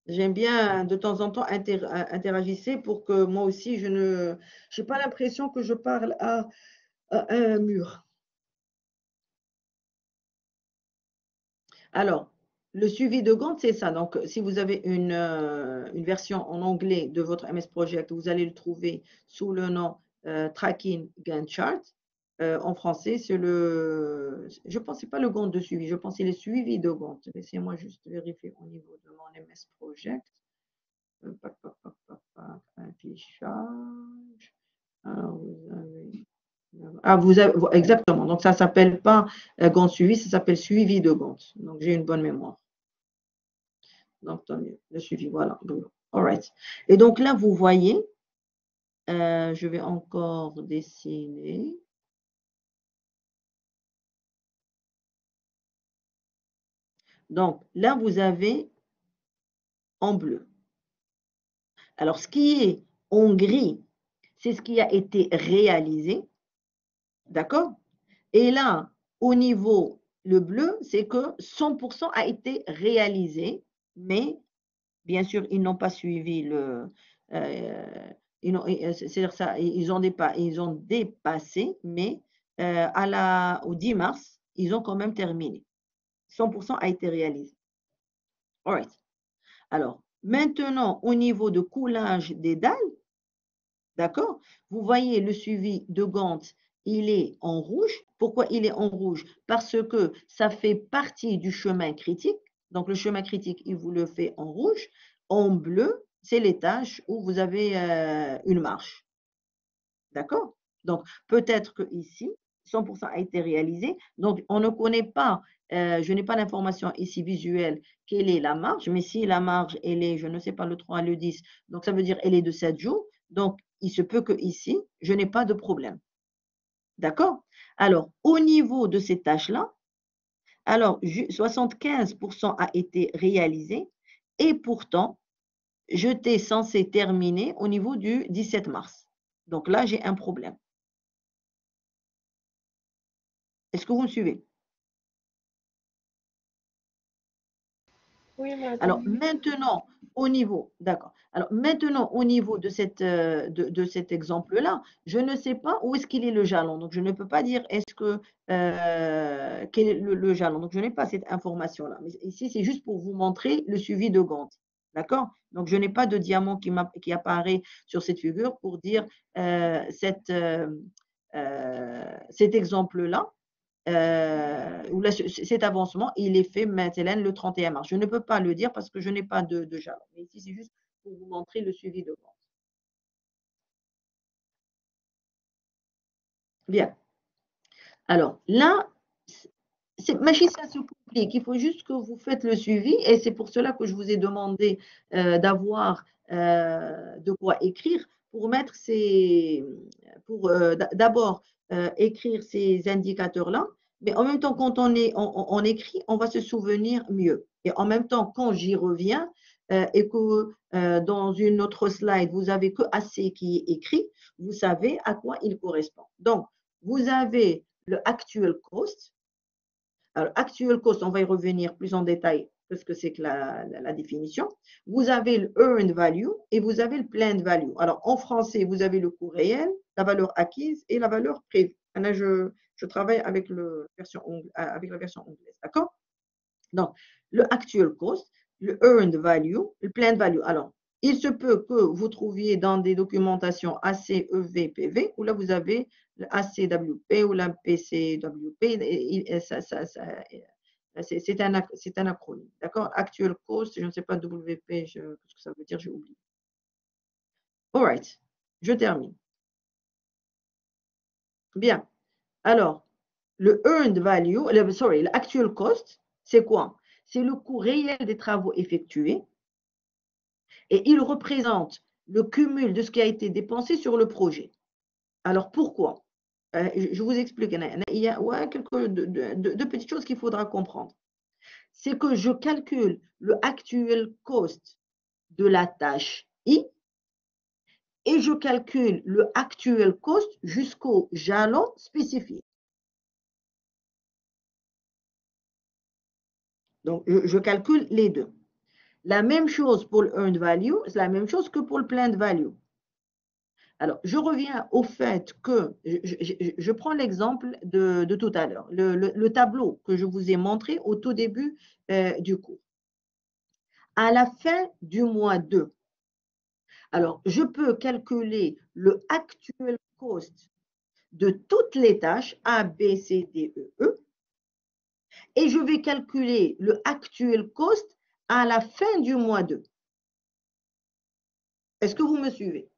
J'aime bien de temps en temps interagissez pour que moi aussi je n'ai pas l'impression que je parle à un mur. Alors, le suivi de Gantt, c'est ça. Donc, si vous avez une version en anglais de votre MS Project, vous allez le trouver sous le nom Tracking Gantt Chart. En français, c'est je pense que ce n'est pas le Gantt de suivi, je pense que c'est le suivi de Gantt. Laissez-moi juste vérifier au niveau de mon MS Project. Affichage. Vous avez, exactement. Donc, ça ne s'appelle pas Gantt suivi, ça s'appelle suivi de Gantt. Donc, j'ai une bonne mémoire. Donc, tant mieux. Le suivi, voilà. All right. Et donc, là, vous voyez, je vais encore dessiner. Donc, là, vous avez en bleu. Alors, ce qui est en gris, c'est ce qui a été réalisé. D'accord? Et là, au niveau, le bleu, c'est que 100% a été réalisé, mais bien sûr, ils n'ont pas suivi c'est-à-dire ça, ils ont dépassé, mais au 10 mars, ils ont quand même terminé. 100% a été réalisé. All right. Alors, maintenant, au niveau de coulage des dalles, d'accord? Vous voyez le suivi de Gantt, il est en rouge. Pourquoi il est en rouge? Parce que ça fait partie du chemin critique. Donc, le chemin critique, il vous le fait en rouge. En bleu, c'est les tâches où vous avez une marche. D'accord? Donc, peut-être que ici, 100% a été réalisé. Donc, on ne connaît pas, je n'ai pas l'information ici visuelle, quelle est la marge, mais si la marge, elle est, je ne sais pas, le 3, le 10, donc ça veut dire elle est de 7 jours. Donc, il se peut que ici, je n'ai pas de problème. D'accord? Alors, au niveau de ces tâches-là, alors 75% a été réalisé et pourtant, j'étais censé terminer au niveau du 17 mars. Donc là, j'ai un problème. Est-ce que vous me suivez? Oui, madame. Alors maintenant, au niveau, d'accord. Alors maintenant, au niveau de cet exemple-là, je ne sais pas où est-ce qu'il est le jalon. Donc, je ne peux pas dire est-ce que quel est le jalon. Donc, je n'ai pas cette information-là. Mais ici, c'est juste pour vous montrer le suivi de Gantt. D'accord? Donc, je n'ai pas de diamant qui apparaît sur cette figure pour dire cet exemple-là. Cet avancement, il est fait maintenant le 31 mars. Je ne peux pas le dire parce que je n'ai pas de jalon. Mais ici, c'est juste pour vous montrer le suivi de vente. Bien. Alors là, Machine, ça se complique. Il faut juste que vous faites le suivi et c'est pour cela que je vous ai demandé d'avoir de quoi écrire pour mettre pour d'abord écrire ces indicateurs-là, mais en même temps, quand on écrit, on va se souvenir mieux. Et en même temps, quand j'y reviens et que dans une autre slide, vous avez que assez qui est écrit, vous savez à quoi il correspond. Donc, vous avez le actual cost. Alors, actual cost, on va y revenir plus en détail parce que c'est que la définition. Vous avez le earned value et vous avez le planned value. Alors, en français, vous avez le coût réel, la valeur acquise et la valeur prévue. Là, je travaille avec la version anglaise. D'accord? Donc, le actual cost, le earned value, le planned value. Alors, il se peut que vous trouviez dans des documentations ACEV-PV, où là, vous avez le ACWP ou la PCWP. C'est un acronyme. D'accord? Actual cost, je ne sais pas WP, ce que ça veut dire, j'ai oublié. All right. Je termine. Bien. Alors, le earned value, l'actual cost, c'est quoi? C'est le coût réel des travaux effectués et il représente le cumul de ce qui a été dépensé sur le projet. Alors, pourquoi? Je vous explique. Il y a quelques deux petites choses qu'il faudra comprendre. C'est que je calcule le actual cost de la tâche I et je calcule le actual cost jusqu'au jalon spécifique. Donc, je calcule les deux. La même chose pour le earned value, c'est la même chose que pour le planned value. Alors, je reviens au fait que, je prends l'exemple de tout à l'heure, le tableau que je vous ai montré au tout début du cours. À la fin du mois 2, alors, je peux calculer le actual cost de toutes les tâches A, B, C, D, E, E, et je vais calculer le actual cost à la fin du mois 2. Est-ce que vous me suivez?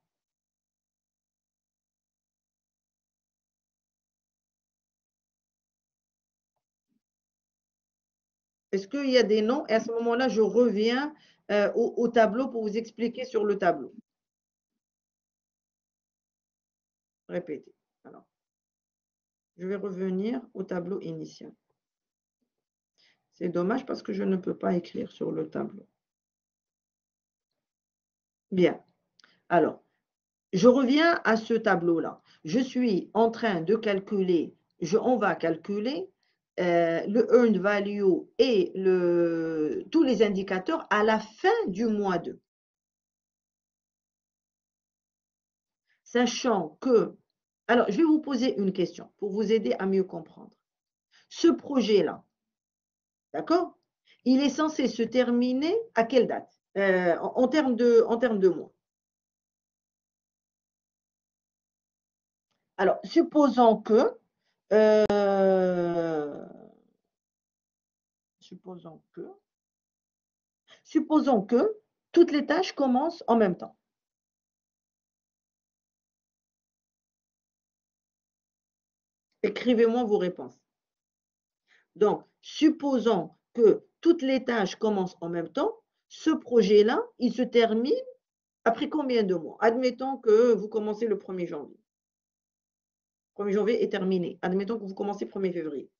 Est-ce qu'il y a des noms? Et à ce moment-là, je reviens au tableau pour vous expliquer sur le tableau. Répétez. Alors, je vais revenir au tableau initial. C'est dommage parce que je ne peux pas écrire sur le tableau. Bien. Alors, je reviens à ce tableau-là. Je suis en train de calculer, on va calculer le earned value et tous les indicateurs à la fin du mois 2. Sachant que, alors je vais vous poser une question pour vous aider à mieux comprendre. Ce projet-là, d'accord? Il est censé se terminer à quelle date? En termes de mois. Alors, supposons que toutes les tâches commencent en même temps. Écrivez-moi vos réponses. Donc, supposons que toutes les tâches commencent en même temps, ce projet-là, il se termine après combien de mois? Admettons que vous commencez le 1er janvier. 1er janvier est terminé. Admettons que vous commencez 1er février.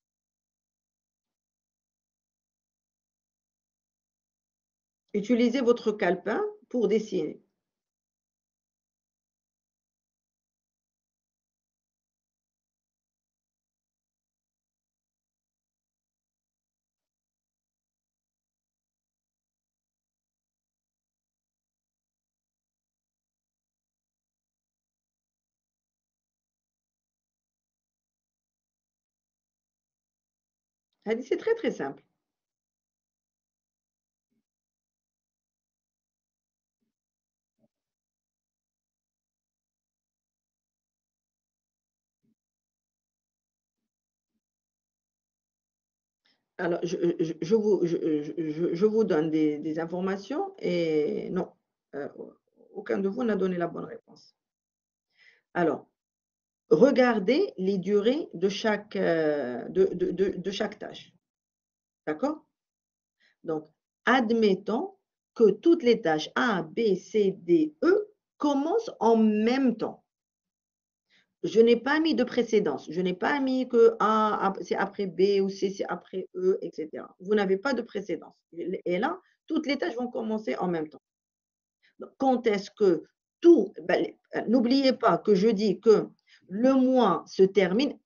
Utilisez votre calepin pour dessiner. C'est très, très simple. Alors, je vous donne des informations et non, aucun de vous n'a donné la bonne réponse. Alors, regardez les durées de chaque tâche. D'accord? Donc, admettons que toutes les tâches A, B, C, D, E commencent en même temps. Je n'ai pas mis de précédence. Je n'ai pas mis que A, c'est après B ou C, c'est après E, etc. Vous n'avez pas de précédence. Et là, toutes les tâches vont commencer en même temps. Donc, quand est-ce que tout, n'oubliez pas que je dis que le mois se termine.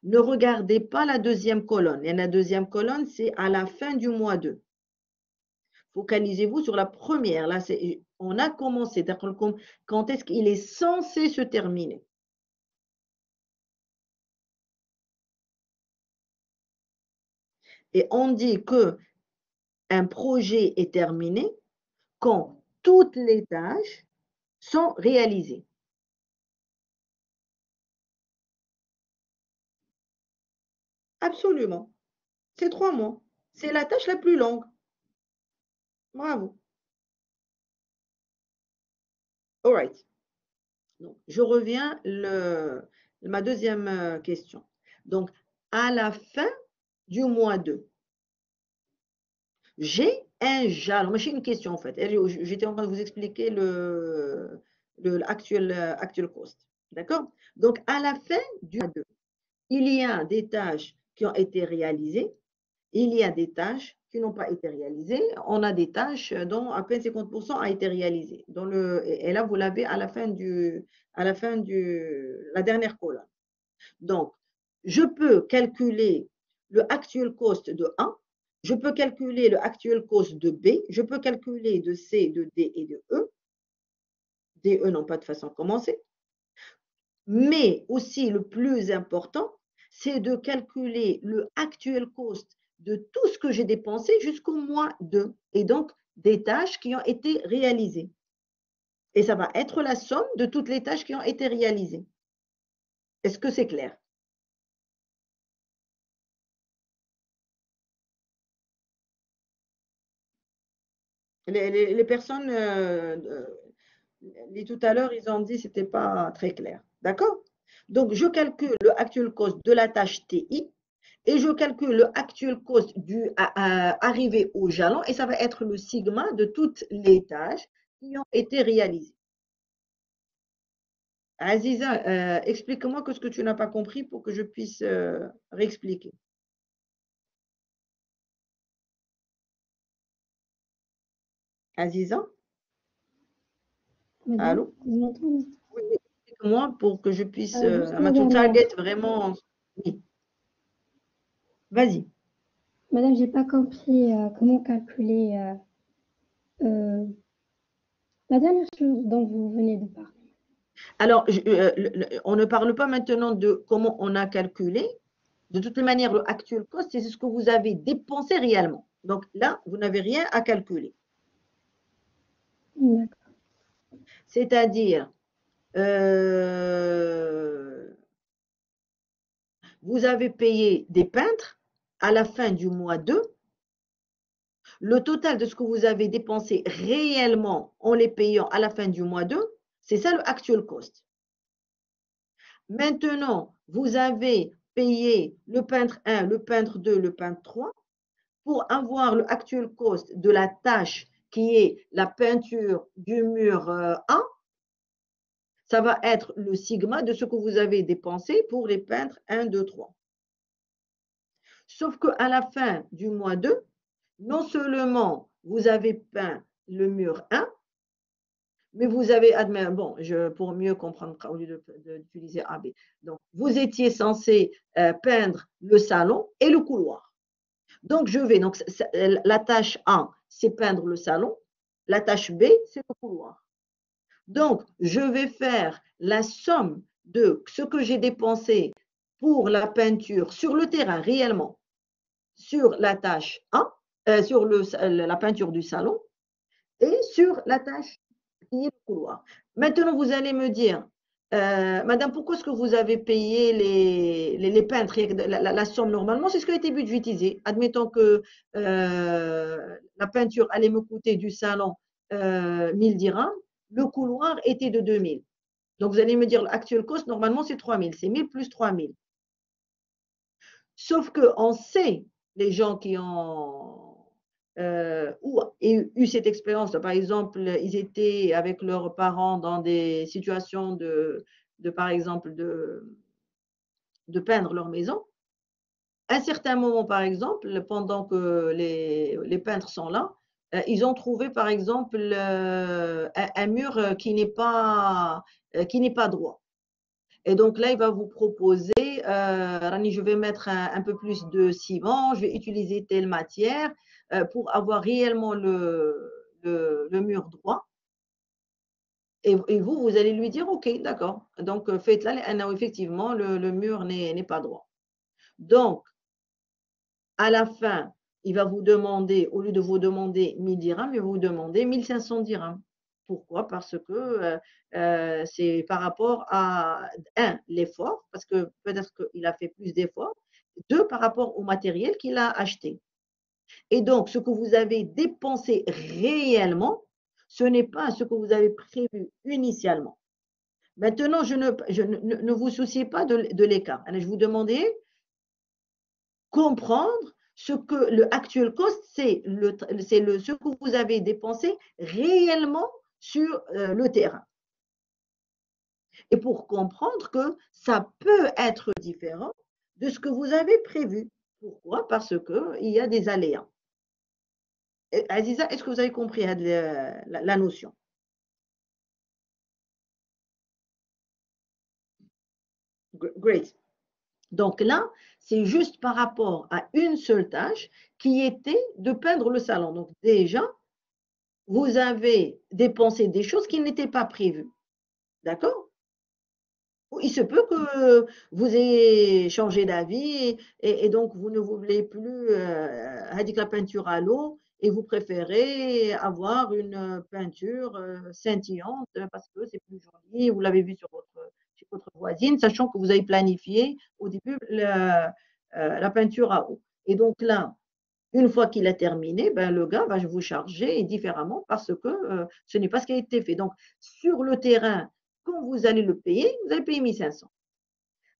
Ne regardez pas la deuxième colonne. Et la deuxième colonne, c'est à la fin du mois 2. Focalisez-vous sur la première. Là, on a commencé. Quand est-ce qu'il est censé se terminer? Et on dit que un projet est terminé quand toutes les tâches sont réalisées. Absolument. C'est 3 mois. C'est la tâche la plus longue. Bravo. All right. Donc, je reviens ma deuxième question. Donc, à la fin du mois 2, j'ai un jalon. Moi, j'ai une question en fait. J'étais en train de vous expliquer actual cost. D'accord? Donc, à la fin du mois 2, il y a des tâches qui ont été réalisées. Il y a des tâches qui n'ont pas été réalisées. On a des tâches dont à peine 50% a été réalisé. Et là, vous l'avez à la fin la dernière colonne. Donc, je peux calculer le actual cost de 1 Je peux calculer le actual cost de B, je peux calculer de C, de D et de E. D, E n'ont pas de façon de commencer. Mais aussi, le plus important, c'est de calculer le actual cost de tout ce que j'ai dépensé jusqu'au mois 2, et donc des tâches qui ont été réalisées. Et ça va être la somme de toutes les tâches qui ont été réalisées. Est-ce que c'est clair? Les personnes, tout à l'heure, ils ont dit que ce n'était pas très clair. D'accord? Donc, je calcule le actual cost de la tâche TI et je calcule le actual cost du arrivé au jalon, et ça va être le sigma de toutes les tâches qui ont été réalisées. Aziza, explique-moi ce que tu n'as pas compris pour que je puisse réexpliquer. Aziza, Madame, allô? vous m'entendez? Oui, explique-moi pour que je puisse Juste to madame, target vraiment. Oui, vas-y. madame, j'ai pas compris comment calculer la dernière chose dont vous venez de parler. Alors, on ne parle pas maintenant de comment on a calculé. De toute manière, le actual cost, c'est ce que vous avez dépensé réellement. Donc là, vous n'avez rien à calculer. D'accord. C'est-à-dire, vous avez payé des peintres à la fin du mois 2. Le total de ce que vous avez dépensé réellement en les payant à la fin du mois 2, c'est ça le actual cost. Maintenant, vous avez payé le peintre 1, le peintre 2, le peintre 3. Pour avoir le actual cost de la tâche qui est la peinture du mur 1, ça va être le sigma de ce que vous avez dépensé pour les peintres 1, 2, 3. Sauf qu'à la fin du mois 2, non seulement vous avez peint le mur 1, mais vous avez admis, bon, pour mieux comprendre, au lieu d'utiliser AB, donc vous étiez censé peindre le salon et le couloir. Donc, donc la tâche 1, c'est peindre le salon. La tâche B, c'est le couloir. Donc, je vais faire la somme de ce que j'ai dépensé pour la peinture sur le terrain réellement, sur la tâche 1, sur la peinture du salon et sur la tâche qui est le couloir. Maintenant, vous allez me dire, Madame, pourquoi est-ce que vous avez payé les peintres la somme normalement? C'est ce qui a été budgétisé. Admettons que la peinture allait me coûter du salon 1000 dirhams, le couloir était de 2000. Donc, vous allez me dire, l'actuel cost, normalement, c'est 3000. C'est 1000 plus 3000. Sauf qu'on sait, les gens qui ont eu cette expérience, par exemple, ils étaient avec leurs parents dans des situations par exemple, de peindre leur maison. À un certain moment, par exemple, pendant que les peintres sont là, ils ont trouvé, par exemple, un mur qui n'est pas droit. Et donc là, il va vous proposer, Rani, je vais mettre un peu plus de ciment, je vais utiliser telle matière pour avoir réellement le mur droit. Et vous, vous allez lui dire, OK, d'accord. Donc, faites-là, effectivement, le mur n'est pas droit. Donc, à la fin, il va vous demander, au lieu de vous demander 1000 dirhams, il va vous demander 1500 dirhams. Pourquoi? Parce que c'est par rapport à, un, l'effort, parce que peut-être qu'il a fait plus d'efforts, deux, par rapport au matériel qu'il a acheté. Et donc, ce que vous avez dépensé réellement, ce n'est pas ce que vous avez prévu initialement. Maintenant, ne vous souciez pas de l'écart. Je vous demandais comprendre ce que le actual cost, c'est ce que vous avez dépensé réellement sur le terrain. Et pour comprendre que ça peut être différent de ce que vous avez prévu. Pourquoi? Parce qu'il y a des aléas. Aziza, est-ce que vous avez compris la notion? Great. Donc là, c'est juste par rapport à une seule tâche qui était de peindre le salon. Donc déjà, vous avez dépensé des choses qui n'étaient pas prévues. D'accord? Il se peut que vous ayez changé d'avis et donc vous ne voulez plus la peinture à l'eau et vous préférez avoir une peinture scintillante parce que c'est plus joli, vous l'avez vu chez votre voisine, sachant que vous avez planifié au début la peinture à eau. Et donc là, une fois qu'il a terminé, ben, le gars va vous charger différemment parce que ce n'est pas ce qui a été fait. Donc, sur le terrain, quand vous allez le payer, vous allez payer 1500.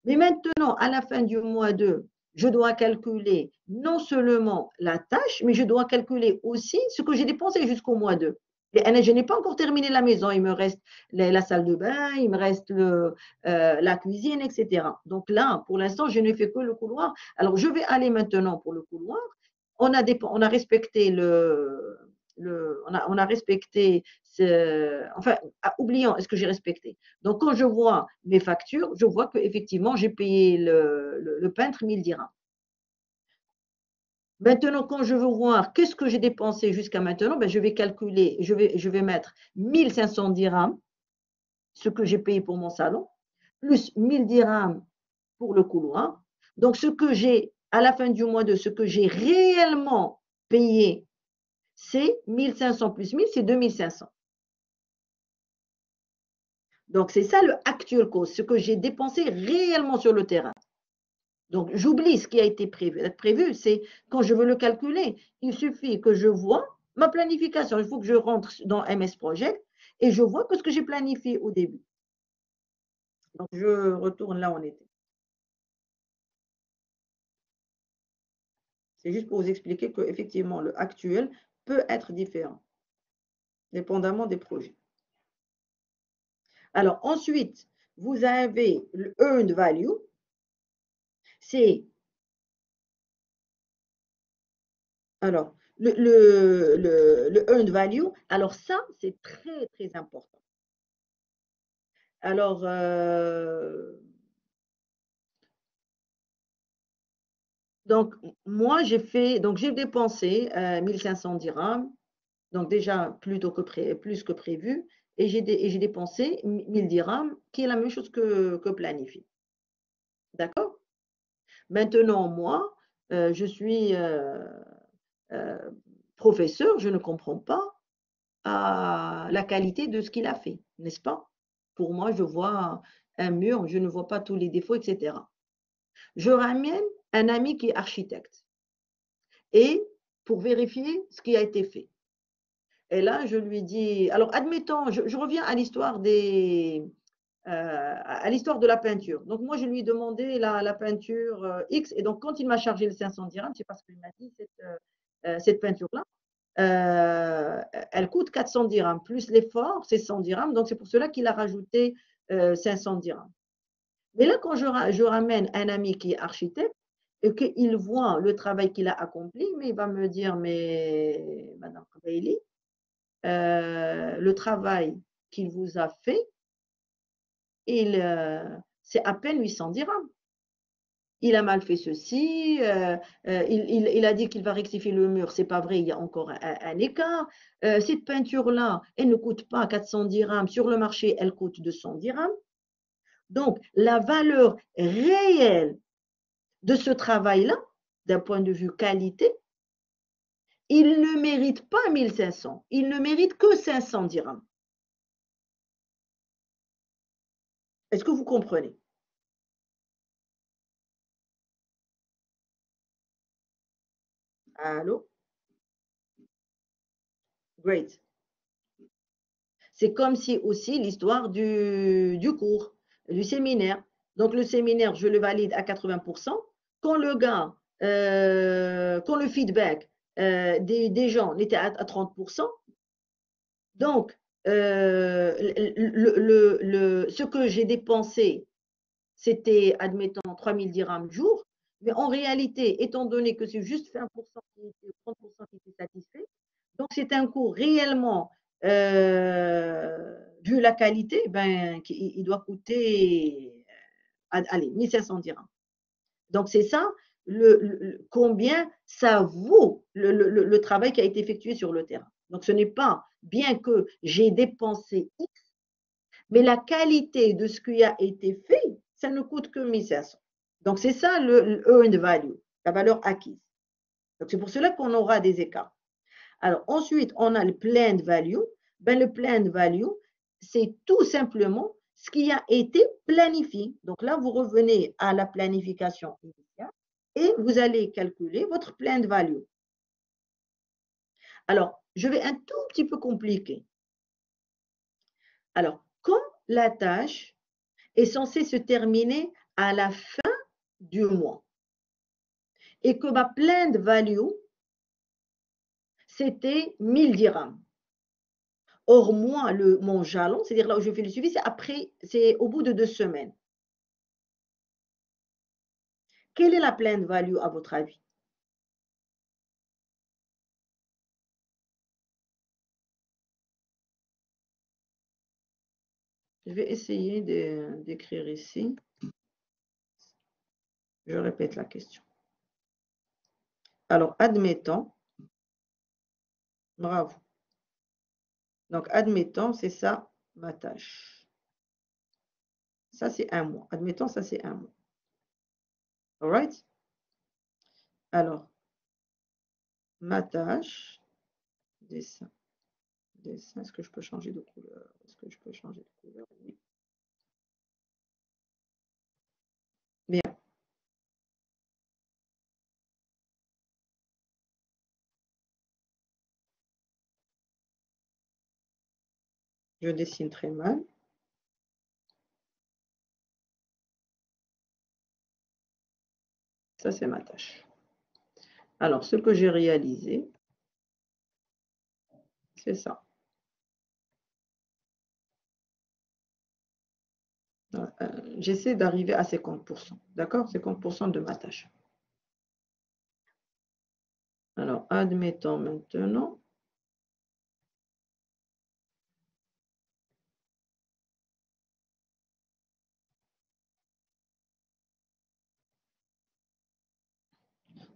Mais maintenant, à la fin du mois 2, je dois calculer non seulement la tâche, mais je dois calculer aussi ce que j'ai dépensé jusqu'au mois 2. Et je n'ai pas encore terminé la maison. Il me reste la salle de bain, il me reste la cuisine, etc. Donc là, pour l'instant, je ne fais que le couloir. Alors, je vais aller maintenant pour le couloir. On a respecté on a respecté enfin, oublions, est-ce que j'ai respecté? Donc, quand je vois mes factures, je vois qu'effectivement, j'ai payé le peintre 1000 dirhams. Maintenant, quand je veux voir qu'est-ce que j'ai dépensé jusqu'à maintenant, ben, je vais calculer, je vais mettre 1500 dirhams, ce que j'ai payé pour mon salon, plus 1000 dirhams pour le couloir. Donc, ce que j'ai à la fin du mois de ce que j'ai réellement payé, c'est 1500 plus 1000, c'est 2500. Donc, c'est ça le actual cost, ce que j'ai dépensé réellement sur le terrain. Donc, j'oublie ce qui a été prévu. Être prévu, c'est quand je veux le calculer, il suffit que je vois ma planification. Il faut que je rentre dans MS Project et je vois que ce que j'ai planifié au début. Donc, je retourne là où on était. C'est juste pour vous expliquer qu'effectivement, le actuel peut être différent, dépendamment des projets. Alors, ensuite, vous avez le Earned Value. C'est alors le Earned Value. Alors, ça, c'est très, très important. Alors, donc, moi, j'ai dépensé 1500 dirhams, donc déjà plus que prévu, et j'ai dépensé 1000 dirhams, qui est la même chose que planifié. D'accord? Maintenant, moi, je suis professeur, je ne comprends pas la qualité de ce qu'il a fait, n'est-ce pas? Pour moi, je vois un mur, je ne vois pas tous les défauts, etc. Je ramène un ami qui est architecte et pour vérifier ce qui a été fait. Et là, je lui dis, alors admettons, je reviens à l'histoire à l'histoire de la peinture. Donc moi, je lui ai demandé la peinture X et donc quand il m'a chargé le 500 dirhams, c'est parce qu'il m'a dit cette peinture-là, elle coûte 400 dirhams, plus l'effort, c'est 100 dirhams, donc c'est pour cela qu'il a rajouté 500 dirhams. Mais là, quand je ramène un ami qui est architecte et qu'il voit le travail qu'il a accompli, mais il va me dire, mais Madame Bailey, le travail qu'il vous a fait, c'est à peine 800 dirhams. Il a mal fait ceci, il a dit qu'il va rectifier le mur, c'est pas vrai, il y a encore un écart. Cette peinture-là, elle ne coûte pas 400 dirhams, sur le marché, elle coûte 200 dirhams. Donc, la valeur réelle de ce travail-là, d'un point de vue qualité, il ne mérite pas 1500, il ne mérite que 500 dirhams. Est-ce que vous comprenez? Allô? Great. C'est comme si aussi l'histoire du cours, du séminaire. Donc le séminaire, je le valide à 80%. Quand le gars, quand le feedback des gens était à 30%, donc ce que j'ai dépensé, c'était, admettons, 3000 dirhams jour. Mais en réalité, étant donné que c'est juste 20% qui était, 30% qui était satisfait, donc c'est un coût réellement, vu la qualité, ben, il doit coûter, allez, 1500 dirhams. Donc, c'est ça, combien ça vaut le travail qui a été effectué sur le terrain. Donc, ce n'est pas bien que j'ai dépensé X, mais la qualité de ce qui a été fait, ça ne coûte que 1500. Donc, c'est ça le earned value, la valeur acquise. Donc, c'est pour cela qu'on aura des écarts. Alors, ensuite, on a le planned value. Ben, le planned value, c'est tout simplement ce qui a été planifié. Donc là, vous revenez à la planification initiale et vous allez calculer votre planned value. Alors, je vais un tout petit peu compliquer. Alors, quand la tâche est censée se terminer à la fin du mois et que ma planned value, c'était 1000 dirhams. Or, moi, mon jalon, c'est-à-dire là où je fais le suivi, c'est au bout de 2 semaines. Quelle est la planned value à votre avis? Je vais essayer d'écrire ici. Je répète la question. Alors, admettons, bravo. Donc, admettons, c'est ça ma tâche. Ça, c'est un mois. Admettons, ça, c'est un mois. All right? Alors, ma tâche, dessin. Dessin, est-ce que je peux changer de couleur? Est-ce que je peux changer de couleur? Oui. Bien. Je dessine très mal. Ça, c'est ma tâche. Alors, ce que j'ai réalisé, c'est ça. J'essaie d'arriver à 50%. D'accord? 50% de ma tâche. Alors, admettons maintenant.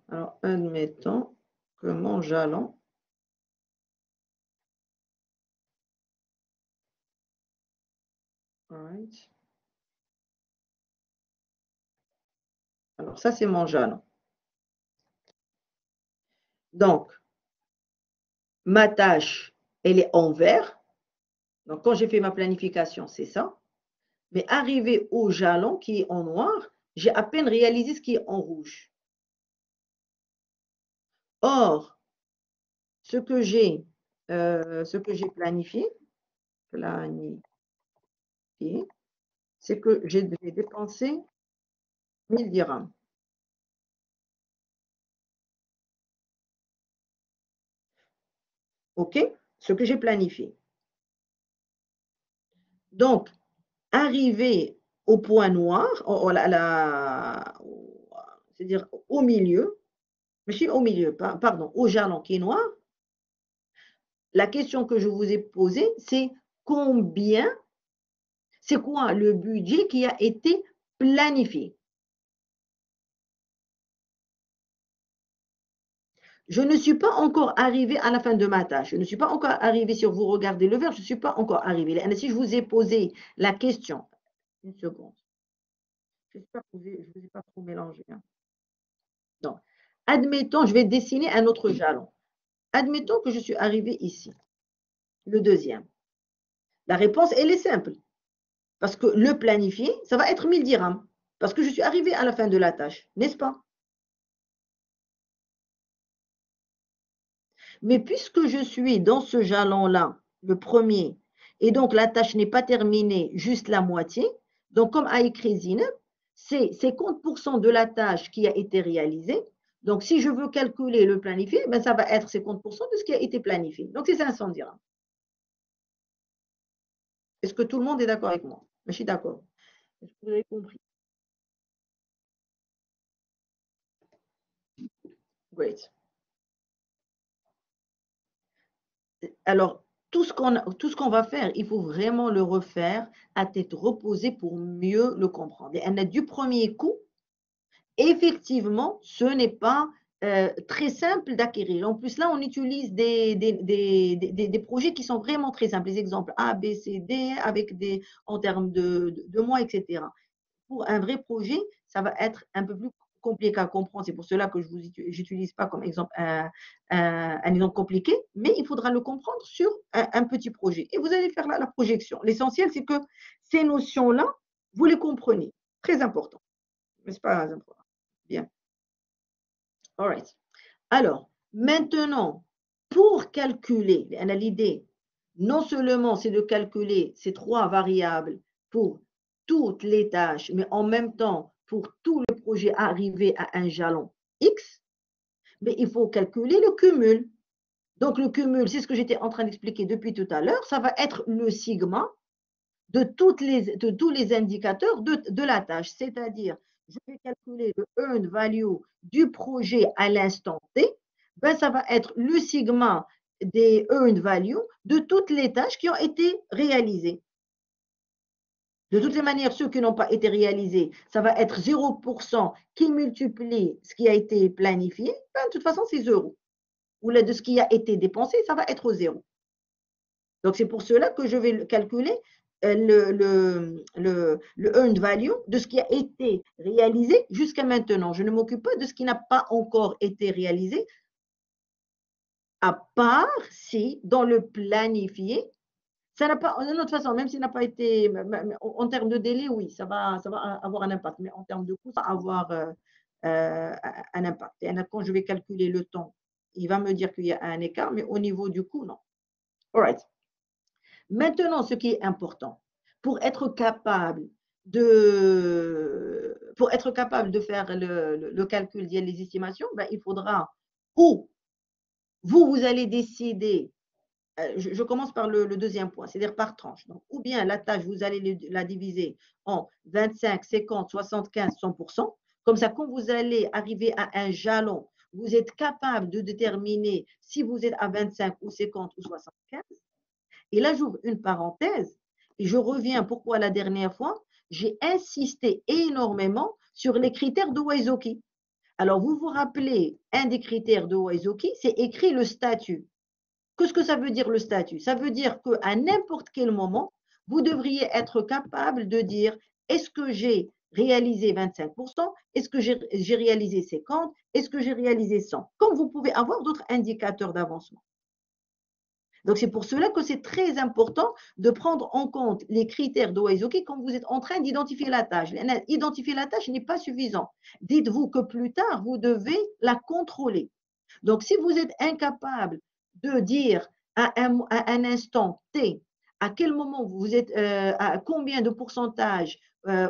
Alors, admettons que mon jalon right. Alors, ça, c'est mon jalon. Donc, ma tâche, elle est en vert. Donc, quand j'ai fait ma planification, c'est ça. Mais arrivé au jalon qui est en noir, j'ai à peine réalisé ce qui est en rouge. Or, ce que j'ai planifié, c'est que j'ai dépensé 1000 dirhams. OK? Ce que j'ai planifié. Donc, arrivé au point noir, c'est-à-dire au milieu, je suis au milieu, pardon, au jalon qui est noir, la question que je vous ai posée, c'est combien, c'est quoi le budget qui a été planifié? Je ne suis pas encore arrivé à la fin de ma tâche. Je ne suis pas encore arrivé, si vous regardez le verre, je ne suis pas encore arrivé. Si je vous ai posé la question, une seconde, j'espère que je ne vous ai pas trop mélangé. Hein. Donc, admettons, je vais dessiner un autre jalon. Admettons que je suis arrivé ici, le deuxième. La réponse, elle est simple. Parce que le planifié, ça va être 1000 dirhams. Parce que je suis arrivé à la fin de la tâche, n'est-ce pas? Mais puisque je suis dans ce jalon-là, le premier, et donc la tâche n'est pas terminée, juste la moitié, donc comme a écrit Zineb, c'est 50% de la tâche qui a été réalisée. Donc si je veux calculer le planifié, ben ça va être 50% de ce qui a été planifié. Donc c'est 500 dirhams. Est-ce que tout le monde est d'accord avec moi? Je suis d'accord. Est-ce que vous avez compris? Great. Alors, tout ce qu'on va faire, il faut vraiment le refaire à tête reposée pour mieux le comprendre. Et du premier coup, effectivement, ce n'est pas très simple d'acquérir. En plus, là, on utilise des projets qui sont vraiment très simples. Les exemples A, B, C, D, avec en termes de mois, etc. Pour un vrai projet, ça va être un peu plus compliqué à comprendre. C'est pour cela que je n'utilise pas comme exemple un exemple compliqué, mais il faudra le comprendre sur un petit projet. Et vous allez faire la projection. L'essentiel, c'est que ces notions-là, vous les comprenez. Très important. Mais ce n'est pas important. Bien. All right. Alors, maintenant, pour calculer, l'idée, non seulement c'est de calculer ces trois variables pour toutes les tâches, mais en même temps, pour tout le projet arriver à un jalon X, mais il faut calculer le cumul. Donc, le cumul, c'est ce que j'étais en train d'expliquer depuis tout à l'heure, ça va être le sigma de tous les indicateurs de la tâche, c'est-à-dire, je vais calculer le earned value du projet à l'instant T, ben, ça va être le sigma des earned value de toutes les tâches qui ont été réalisées. De toutes les manières, ceux qui n'ont pas été réalisés, ça va être 0% qui multiplie ce qui a été planifié, ben, de toute façon, c'est 0. Ou là, de ce qui a été dépensé, ça va être 0. Donc, c'est pour cela que je vais calculer le earned value de ce qui a été réalisé jusqu'à maintenant. Je ne m'occupe pas de ce qui n'a pas encore été réalisé, à part si dans le planifié, ça n'a pas, de toute façon, même s'il n'a pas été, en termes de délai, oui, ça va avoir un impact, mais en termes de coût, ça va avoir un impact. Et quand je vais calculer le temps, il va me dire qu'il y a un écart, mais au niveau du coût, non. All right. Maintenant, ce qui est important, pour être capable de faire le calcul des estimations, ben, il faudra ou vous allez décider, je commence par le deuxième point, c'est-à-dire par tranche. Donc, ou bien la tâche, vous allez la diviser en 25, 50, 75, 100%. Comme ça, quand vous allez arriver à un jalon, vous êtes capable de déterminer si vous êtes à 25 ou 50 ou 75. Et là, j'ouvre une parenthèse et je reviens pourquoi la dernière fois, j'ai insisté énormément sur les critères de Waizoki. Alors, vous vous rappelez, un des critères de Waizoki, c'est écrit le statut. Qu'est-ce que ça veut dire le statut? Ça veut dire qu'à n'importe quel moment, vous devriez être capable de dire est-ce que j'ai réalisé 25%? Est-ce que j'ai réalisé 50%? Est-ce que j'ai réalisé 100%? Comme vous pouvez avoir d'autres indicateurs d'avancement. Donc, c'est pour cela que c'est très important de prendre en compte les critères de Waizoki quand vous êtes en train d'identifier la tâche. Identifier la tâche n'est pas suffisant. Dites-vous que plus tard, vous devez la contrôler. Donc, si vous êtes incapable de dire à un instant T, à quel moment vous êtes, à combien de pourcentage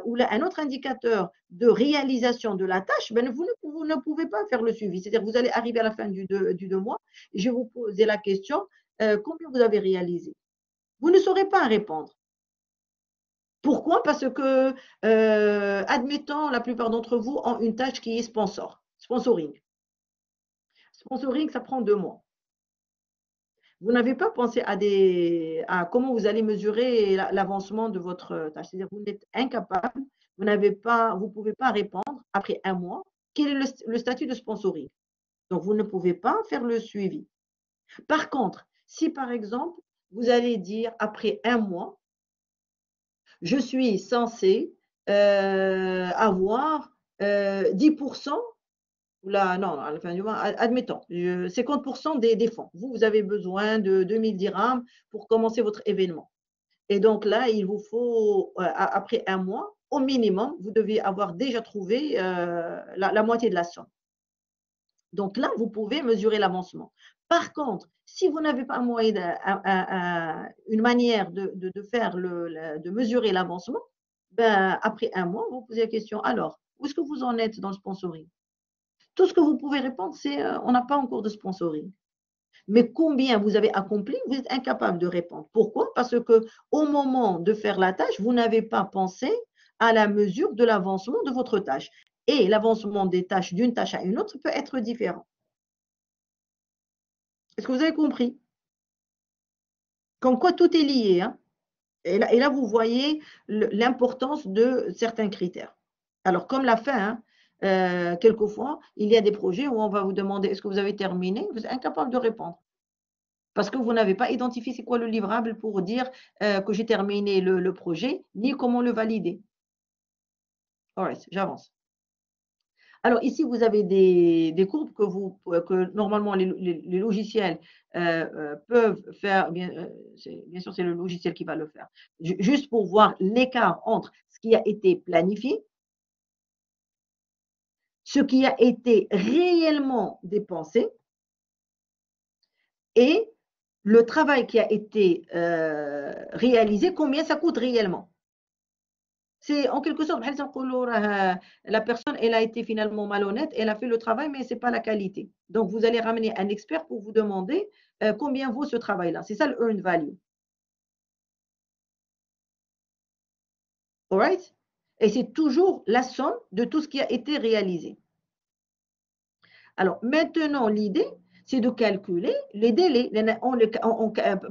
ou là, un autre indicateur de réalisation de la tâche, ben vous ne pouvez pas faire le suivi. C'est-à-dire vous allez arriver à la fin du 2 mois et je vais vous poser la question, combien vous avez réalisé? Vous ne saurez pas répondre. Pourquoi? Parce que, admettons, la plupart d'entre vous ont une tâche qui est sponsoring. Sponsoring, ça prend 2 mois. Vous n'avez pas pensé à comment vous allez mesurer l'avancement de votre tâche. C'est-à-dire que vous êtes incapable, vous ne pouvez pas répondre après 1 mois quel est le statut de sponsoring. Donc, vous ne pouvez pas faire le suivi. Par contre, si par exemple, vous allez dire après 1 mois, je suis censé avoir 10%, là, non, à la fin du mois, admettons, 50% des fonds. Vous avez besoin de 2000 dirhams pour commencer votre événement. Et donc là, il vous faut, après 1 mois, au minimum, vous devez avoir déjà trouvé la moitié de la somme. Donc là, vous pouvez mesurer l'avancement. Par contre, si vous n'avez pas une manière de mesurer l'avancement, ben, après 1 mois, vous posez la question, alors, où est-ce que vous en êtes dans le sponsoring? Tout ce que vous pouvez répondre, c'est on n'a pas encore de sponsoring. Mais combien vous avez accompli, vous êtes incapable de répondre. Pourquoi? Parce que au moment de faire la tâche, vous n'avez pas pensé à la mesure de l'avancement de votre tâche. Et l'avancement des tâches d'une tâche à une autre peut être différent. Est-ce que vous avez compris? Comme quoi tout est lié. Hein? Et là, vous voyez l'importance de certains critères. Alors, comme la fin, quelquefois, il y a des projets où on va vous demander est-ce que vous avez terminé? Vous êtes incapable de répondre. Parce que vous n'avez pas identifié c'est quoi le livrable pour dire que j'ai terminé le projet, ni comment le valider. Alright, j'avance. Alors ici, vous avez des courbes que normalement les logiciels peuvent faire. Bien sûr, c'est le logiciel qui va le faire. Juste pour voir l'écart entre ce qui a été planifié, ce qui a été réellement dépensé et le travail qui a été réalisé, combien ça coûte réellement. C'est en quelque sorte, la personne, elle a été finalement malhonnête, elle a fait le travail, mais ce n'est pas la qualité. Donc, vous allez ramener un expert pour vous demander combien vaut ce travail-là. C'est ça le earned value. All right? Et c'est toujours la somme de tout ce qui a été réalisé. Alors, maintenant, l'idée, c'est de calculer les délais,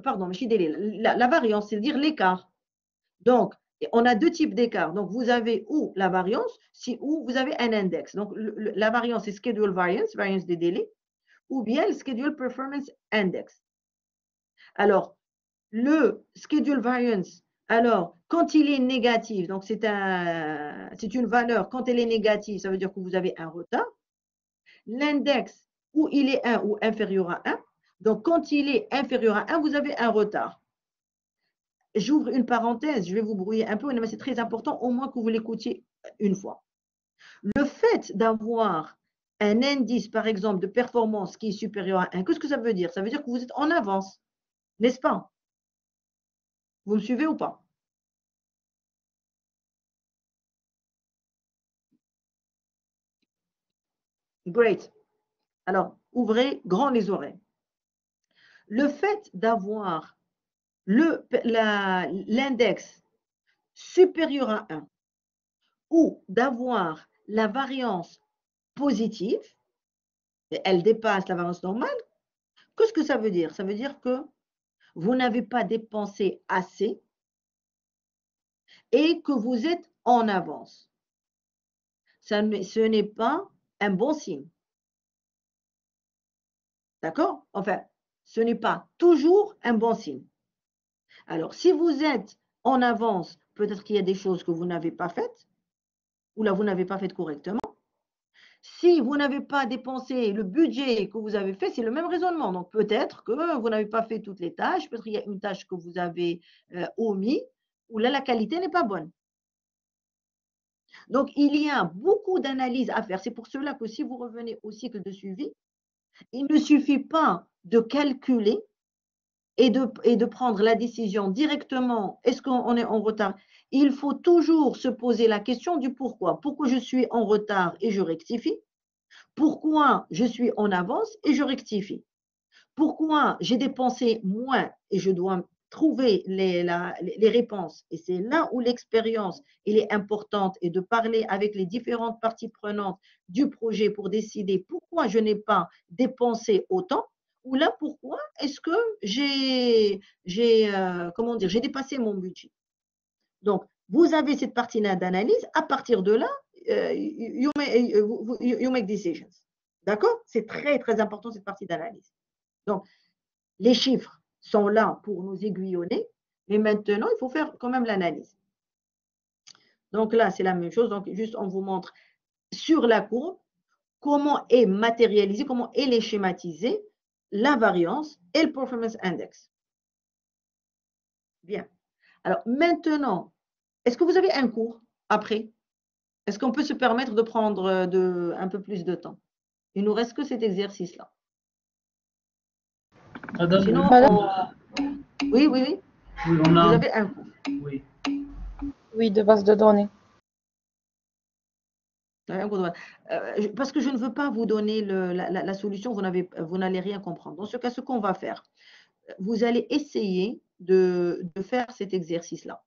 pardon, la variance, c'est-à-dire l'écart. Donc, on a deux types d'écarts. Donc, vous avez ou la variance, ou vous avez un index. Donc, la variance, c'est schedule variance, variance des délais, ou bien le schedule performance index. Alors, le schedule variance, alors, quand il est négatif, donc c'est une valeur, quand elle est négative, ça veut dire que vous avez un retard. L'index, où il est 1 ou inférieur à 1. Donc, quand il est inférieur à 1, vous avez un retard. J'ouvre une parenthèse, je vais vous brouiller un peu, mais c'est très important, au moins que vous l'écoutiez une fois. Le fait d'avoir un indice, par exemple, de performance qui est supérieur à 1, qu'est-ce que ça veut dire? Ça veut dire que vous êtes en avance, n'est-ce pas? Vous me suivez ou pas? Great. Alors, ouvrez grand les oreilles. Le fait d'avoir l'index supérieur à 1 ou d'avoir la variance positive, et elle dépasse la variance normale, qu'est-ce que ça veut dire? Ça veut dire que vous n'avez pas dépensé assez et que vous êtes en avance. Ce n'est pas un bon signe. D'accord? Enfin, ce n'est pas toujours un bon signe. Alors, si vous êtes en avance, peut-être qu'il y a des choses que vous n'avez pas faites, ou là, vous n'avez pas faites correctement. Si vous n'avez pas dépensé le budget que vous avez fait, c'est le même raisonnement. Donc, peut-être que vous n'avez pas fait toutes les tâches, peut-être qu'il y a une tâche que vous avez omis, où là, la qualité n'est pas bonne. Donc, il y a beaucoup d'analyses à faire. C'est pour cela que si vous revenez au cycle de suivi, il ne suffit pas de calculer et de prendre la décision directement, est-ce qu'on est en retard? Il faut toujours se poser la question du pourquoi. Pourquoi je suis en retard et je rectifie? Pourquoi je suis en avance et je rectifie? Pourquoi j'ai dépensé moins et je dois trouver les réponses? Et c'est là où l'expérience est importante et de parler avec les différentes parties prenantes du projet pour décider pourquoi je n'ai pas dépensé autant ou là pourquoi est-ce que j'ai dépassé mon budget. Donc, vous avez cette partie-là d'analyse. À partir de là, you make decisions. D'accord? C'est très, très important cette partie d'analyse. Donc, les chiffres sont là pour nous aiguillonner, mais maintenant, il faut faire quand même l'analyse. Donc là, c'est la même chose. Donc, juste, on vous montre sur la courbe comment est matérialisé, comment est schématisé la variance et le performance index. Bien. Alors, maintenant, est-ce que vous avez un cours après? Est-ce qu'on peut se permettre de prendre un peu plus de temps? Il ne nous reste que cet exercice-là. Madame, sinon, oui. Oui, on a... Vous avez un cours. Oui. Oui, de base de données. Parce que je ne veux pas vous donner la solution, vous n'allez rien comprendre. Dans ce cas, ce qu'on va faire, vous allez essayer de faire cet exercice-là.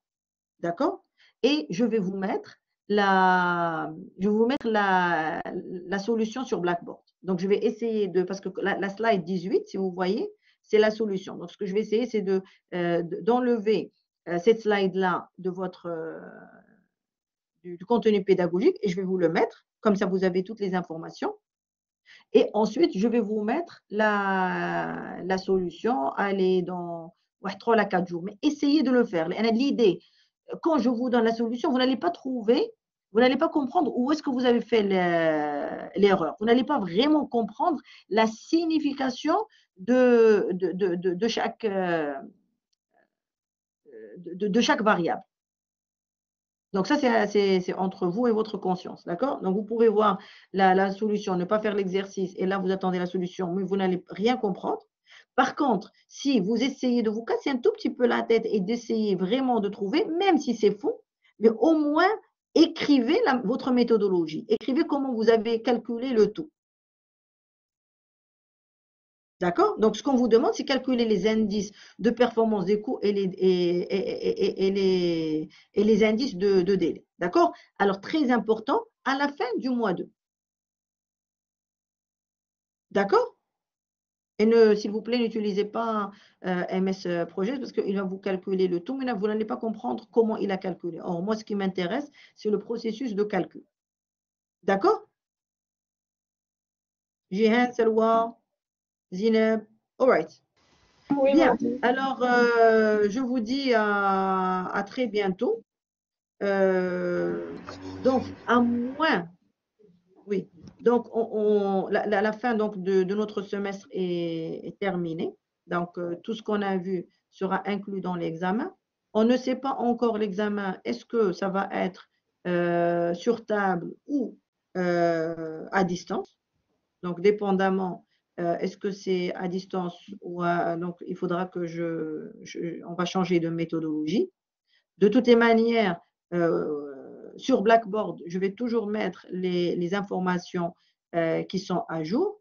D'accord? Et je vais vous mettre la solution sur Blackboard. Donc, je vais essayer parce que la slide 18, si vous voyez, c'est la solution. Donc, ce que je vais essayer, c'est d'enlever cette slide-là de du contenu pédagogique et je vais vous le mettre Comme ça, vous avez toutes les informations. Et ensuite, je vais vous mettre la solution. Allez dans 3 à 4 jours. Mais essayez de le faire. L'idée, quand je vous donne la solution, vous n'allez pas trouver, vous n'allez pas comprendre où est-ce que vous avez fait l'erreur. Vous n'allez pas vraiment comprendre la signification de chaque, de chaque variable. Donc ça, c'est entre vous et votre conscience, d'accord? Donc vous pouvez voir la solution, ne pas faire l'exercice, et là vous attendez la solution, mais vous n'allez rien comprendre. Par contre, si vous essayez de vous casser un tout petit peu la tête et d'essayer vraiment de trouver, même si c'est faux, mais au moins écrivez votre méthodologie, écrivez comment vous avez calculé le tout. D'accord? Donc, ce qu'on vous demande, c'est calculer les indices de performance des coûts et les indices de délai. D'accord? Alors, très important, à la fin du mois 2. D'accord? Et s'il vous plaît, n'utilisez pas MS Project parce qu'il va vous calculer le tout, mais là, vous n'allez pas comprendre comment il a calculé. Or, moi, ce qui m'intéresse, c'est le processus de calcul. D'accord? Jihan, Selwa, Zineb, all right. Oui, Bien, madame. alors je vous dis à très bientôt. Donc, à moins, oui, donc la fin donc, de notre semestre est terminée. Donc, tout ce qu'on a vu sera inclus dans l'examen. On ne sait pas encore l'examen, est-ce que ça va être sur table ou à distance. Donc, dépendamment, est-ce que c'est à distance ou donc il faudra que on va changer de méthodologie. De toutes les manières, sur Blackboard, je vais toujours mettre les informations qui sont à jour.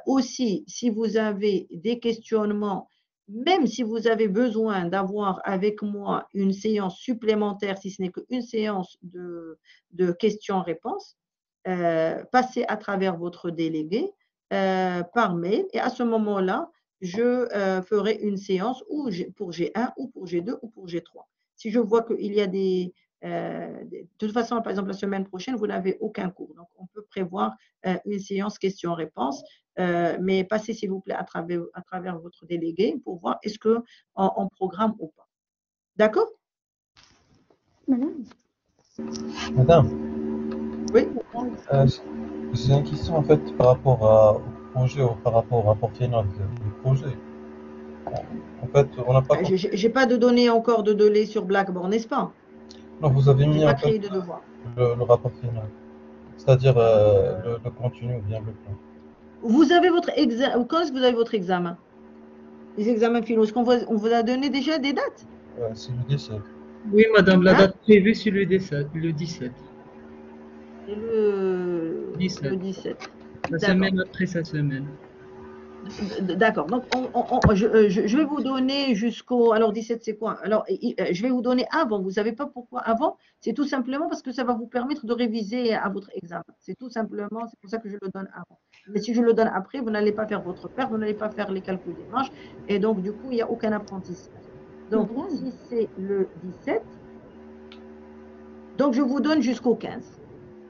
Aussi, si vous avez des questionnements, même si vous avez besoin d'avoir avec moi une séance supplémentaire, si ce n'est qu'une séance de questions-réponses, passez à travers votre délégué par mail et à ce moment-là, je ferai une séance pour G1 ou pour G2 ou pour G3. Si je vois qu'il y a de toute façon, par exemple, la semaine prochaine, vous n'avez aucun cours. Donc, on peut prévoir une séance questions-réponses, mais passez, s'il vous plaît, à travers votre délégué pour voir est-ce qu'on programme ou pas. D'accord? Madame, Madame, Oui. j'ai une question en fait par rapport au projet ou par rapport au rapport final du projet. En fait, on n'a pas compris. Je n'ai pas de données encore de données sur Blackboard, n'est-ce pas? Non, vous avez Je n'ai mis pas en fait créé de devoir. le rapport final, c'est-à-dire le contenu ou bien le plan. Vous avez votre examen. Quand est-ce que vous avez votre examen? Les examens philo. Est-ce qu'on vous a donné déjà des dates? C'est le 17. Oui, madame, la Hein? date prévue, c'est le 17. Le 17. C'est le 17. 17. La D'accord. semaine après sa semaine. D'accord. Donc, je vais vous donner jusqu'au. Alors, 17, c'est quoi? Alors, je vais vous donner avant. Vous ne savez pas pourquoi avant? C'est tout simplement parce que ça va vous permettre de réviser à votre examen. C'est tout simplement, c'est pour ça que je le donne avant. Mais si je le donne après, vous n'allez pas faire votre perte, vous n'allez pas faire les calculs des marges. Et donc, du coup, il n'y a aucun apprentissage. Donc, madame, si c'est le 17, donc je vous donne jusqu'au 15.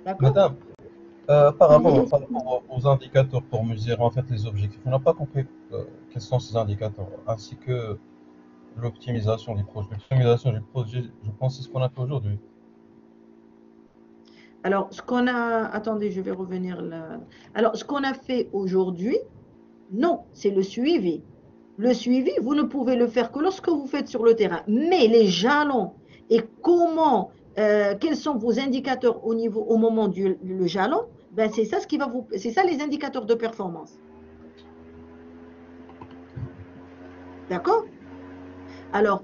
D'accord? Madame, par madame, rapport aux indicateurs pour mesurer en fait les objectifs, on n'a pas compris quels sont ces indicateurs, ainsi que l'optimisation du projet. L'optimisation du projet, je pense, c'est ce qu'on a fait aujourd'hui. Alors, ce qu'on a. Attendez, je vais revenir là. Alors, ce qu'on a fait aujourd'hui, non, c'est le suivi. Le suivi, vous ne pouvez le faire que lorsque vous faites sur le terrain. Mais les jalons et comment, quels sont vos indicateurs au moment du le jalon, ben c'est ça ce qui va c'est ça les indicateurs de performance. D'accord? Alors,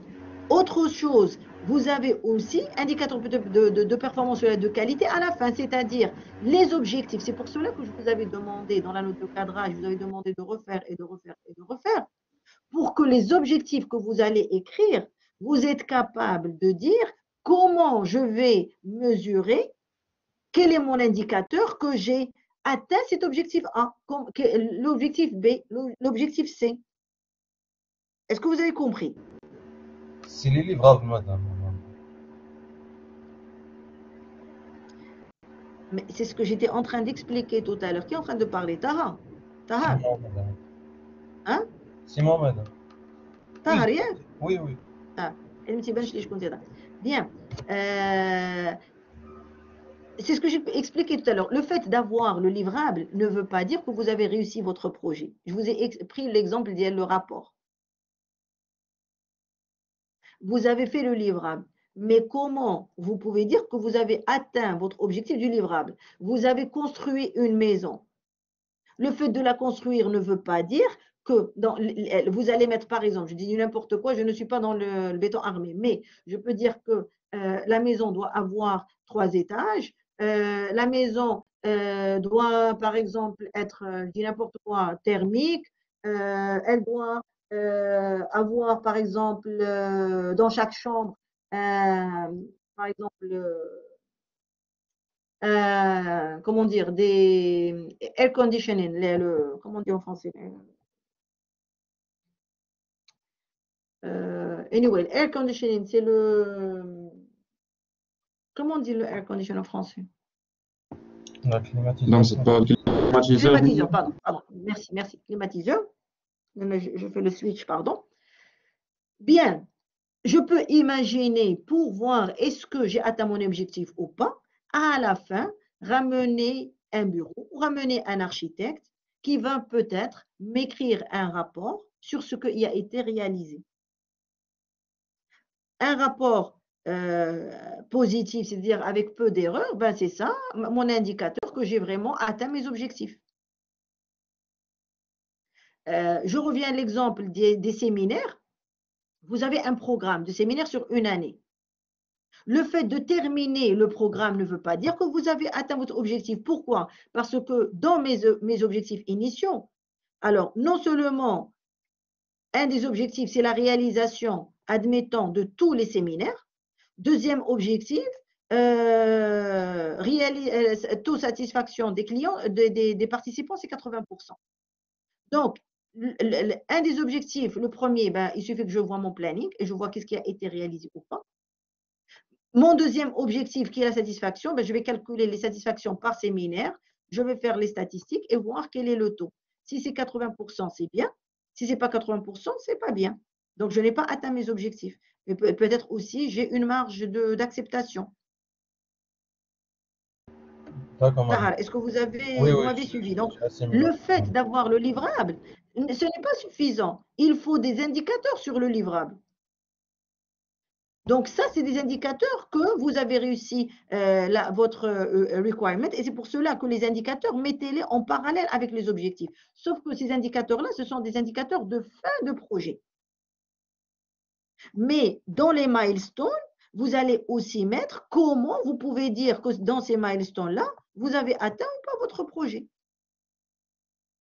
autre chose, vous avez aussi indicateur de performance et de qualité à la fin, c'est-à-dire les objectifs. C'est pour cela que je vous avais demandé dans la note de cadrage, je vous avais demandé de refaire et de refaire et de refaire. Pour que les objectifs que vous allez écrire, vous êtes capable de dire comment je vais mesurer, quel est mon indicateur que j'ai atteint cet objectif A, l'objectif B, l'objectif C. Est-ce que vous avez compris? C'est les livrables, madame. Mais c'est ce que j'étais en train d'expliquer tout à l'heure. Qui est en train de parler? Taha. Taha, Simon, madame. hein? Simon, madame. Taha, Oui, rien? oui, oui. Ah, elle me dit, ben, je l'ai compté là. Bien. C'est ce que j'ai expliqué tout à l'heure. Le fait d'avoir le livrable ne veut pas dire que vous avez réussi votre projet. Je vous ai pris l'exemple d'hier, le rapport. Vous avez fait le livrable. Mais comment vous pouvez dire que vous avez atteint votre objectif du livrable? Vous avez construit une maison. Le fait de la construire ne veut pas dire que vous allez mettre, par exemple, je dis n'importe quoi, je ne suis pas dans le béton armé, mais je peux dire que la maison doit avoir 3 étages. La maison doit, par exemple, être, je dis n'importe quoi, thermique. Elle doit avoir, par exemple, dans chaque chambre, par exemple, comment dire, des air conditioning, comment on dit en français? Anyway, air conditioning, c'est comment on dit le air conditioning en français? La Donc, climatisation. c'est pas climatiseur. Climatiseur, pardon, merci, climatiseur. Je fais le switch, pardon. Bien, je peux imaginer pour voir est-ce que j'ai atteint mon objectif ou pas, à la fin, ramener un bureau, ramener un architecte qui va peut-être m'écrire un rapport sur ce qui a été réalisé. Un rapport positif, c'est-à-dire avec peu d'erreurs, ben c'est ça, mon indicateur que j'ai vraiment atteint mes objectifs. Je reviens à l'exemple des séminaires. Vous avez un programme de séminaire sur une année. Le fait de terminer le programme ne veut pas dire que vous avez atteint votre objectif. Pourquoi? Parce que dans mes objectifs initiaux, alors non seulement un des objectifs, c'est la réalisation, admettons, de tous les séminaires. Deuxième objectif, taux de satisfaction des clients, des participants, c'est 80%. Donc, un des objectifs, le premier, ben, il suffit que je vois mon planning et je vois qu'est-ce qui a été réalisé ou pas. Mon deuxième objectif, qui est la satisfaction, ben, je vais calculer les satisfactions par séminaire, je vais faire les statistiques et voir quel est le taux. Si c'est 80%, c'est bien. Si ce n'est pas 80%, ce n'est pas bien. Donc, je n'ai pas atteint mes objectifs. Mais peut-être aussi, j'ai une marge d'acceptation. D'accord, madame. Est-ce que vous Oui, m'avez suivi? Donc, assez mieux. le fait d'avoir le livrable, ce n'est pas suffisant. Il faut des indicateurs sur le livrable. Donc, ça, c'est des indicateurs que vous avez réussi votre requirement. Et c'est pour cela que les indicateurs, mettez-les en parallèle avec les objectifs. Sauf que ces indicateurs-là, ce sont des indicateurs de fin de projet. Mais dans les milestones, vous allez aussi mettre comment vous pouvez dire que dans ces milestones-là, vous avez atteint ou pas votre projet.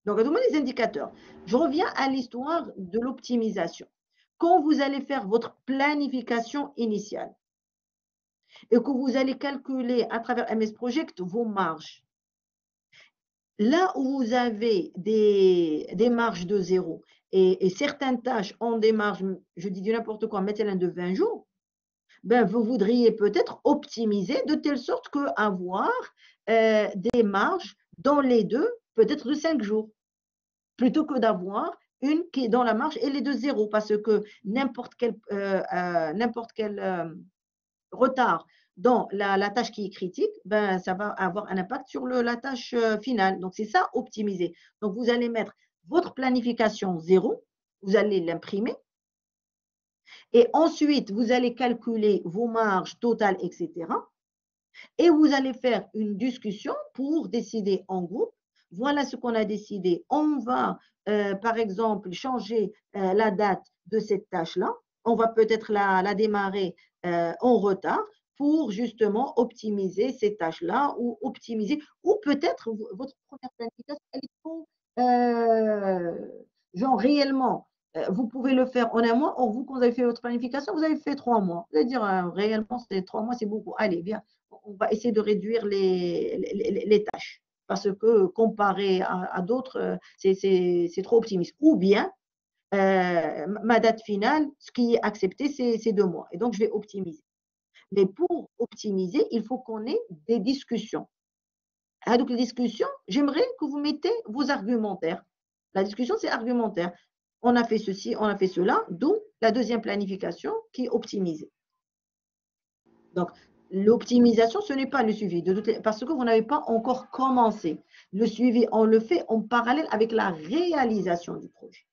Donc, à tout les indicateurs. Je reviens à l'histoire de l'optimisation. Quand vous allez faire votre planification initiale et que vous allez calculer à travers MS Project vos marges, là où vous avez des marges de zéro et certaines tâches ont des marges, je dis du n'importe quoi, mettez-les de 20 jours, ben vous voudriez peut-être optimiser de telle sorte qu'avoir des marges dans les deux, peut-être de 5 jours, plutôt que d'avoir une qui est dans la marge et les deux zéro, parce que n'importe quel retard dans la tâche qui est critique, ben, ça va avoir un impact sur la tâche finale. Donc, c'est ça, optimiser. Donc, vous allez mettre votre planification zéro, vous allez l'imprimer, et ensuite, vous allez calculer vos marges totales, etc. Et vous allez faire une discussion pour décider en groupe. Voilà ce qu'on a décidé. On va, par exemple, changer la date de cette tâche-là. On va peut-être la démarrer en retard pour justement optimiser ces tâches-là ou optimiser, ou peut-être votre première planification, elle est trop, genre réellement, vous pouvez le faire en un mois. Or, vous, quand vous avez fait votre planification, vous avez fait 3 mois. Vous allez dire, réellement, 3 mois, c'est beaucoup. Allez, bien, on va essayer de réduire les tâches. Parce que comparé à d'autres, c'est trop optimiste. Ou bien, ma date finale, ce qui est accepté, c'est 2 mois. Et donc, je vais optimiser. Mais pour optimiser, il faut qu'on ait des discussions. Donc, la discussion, j'aimerais que vous mettez vos argumentaires. La discussion, c'est argumentaire. On a fait ceci, on a fait cela, d'où la deuxième planification qui est optimisée. Donc, l'optimisation, ce n'est pas le suivi, parce que vous n'avez pas encore commencé. Le suivi, on le fait en parallèle avec la réalisation du projet.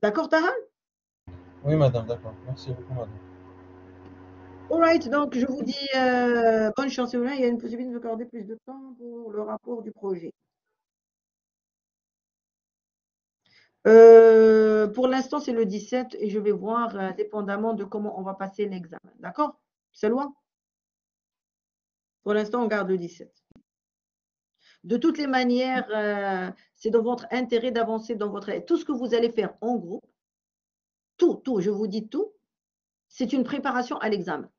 D'accord, Tahal? Oui, madame, d'accord. Merci beaucoup, madame. All right, donc je vous dis bonne chance. Il y a une possibilité de accorder plus de temps pour le rapport du projet. Pour l'instant, c'est le 17 et je vais voir dépendamment de comment on va passer l'examen. D'accord? C'est loin? Pour l'instant, on garde le 17. De toutes les manières, c'est dans votre intérêt d'avancer dans votre... Tout ce que vous allez faire en groupe, tout, je vous dis tout, c'est une préparation à l'examen.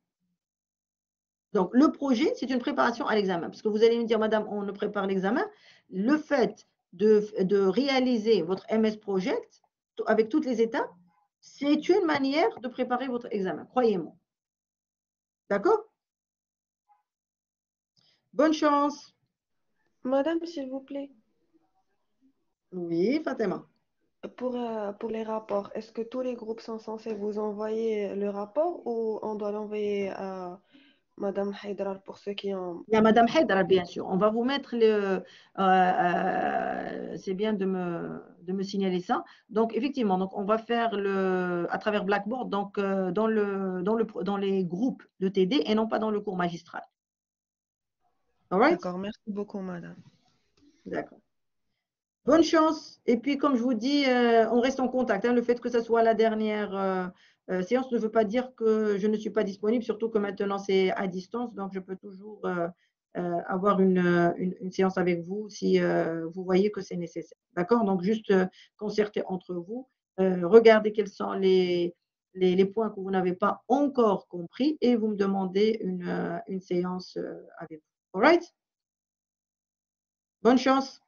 Donc, le projet, c'est une préparation à l'examen. Parce que vous allez me dire, madame, on ne prépare l'examen. Le fait de réaliser votre MS Project avec toutes les étapes, c'est une manière de préparer votre examen, croyez-moi. D'accord? Bonne chance. Madame, s'il vous plaît, Oui, Fatima. pour les rapports, est-ce que tous les groupes sont censés vous envoyer le rapport ou on doit l'envoyer à Madame Haidar pour ceux qui ont... Il y a Madame Haidar, bien sûr. On va vous mettre le... c'est bien de me signaler ça. Donc, effectivement, donc on va faire à travers Blackboard, donc dans les groupes de TD et non pas dans le cours magistral. All right? D'accord, merci beaucoup, madame. D'accord. Bonne chance. Et puis, comme je vous dis, on reste en contact. Le fait que ce soit la dernière séance ne veut pas dire que je ne suis pas disponible, surtout que maintenant c'est à distance. Donc, je peux toujours avoir une séance avec vous si vous voyez que c'est nécessaire. D'accord? Donc, juste concerter entre vous, regardez quels sont les points que vous n'avez pas encore compris et vous me demandez une séance avec vous. All right? Bonne chance.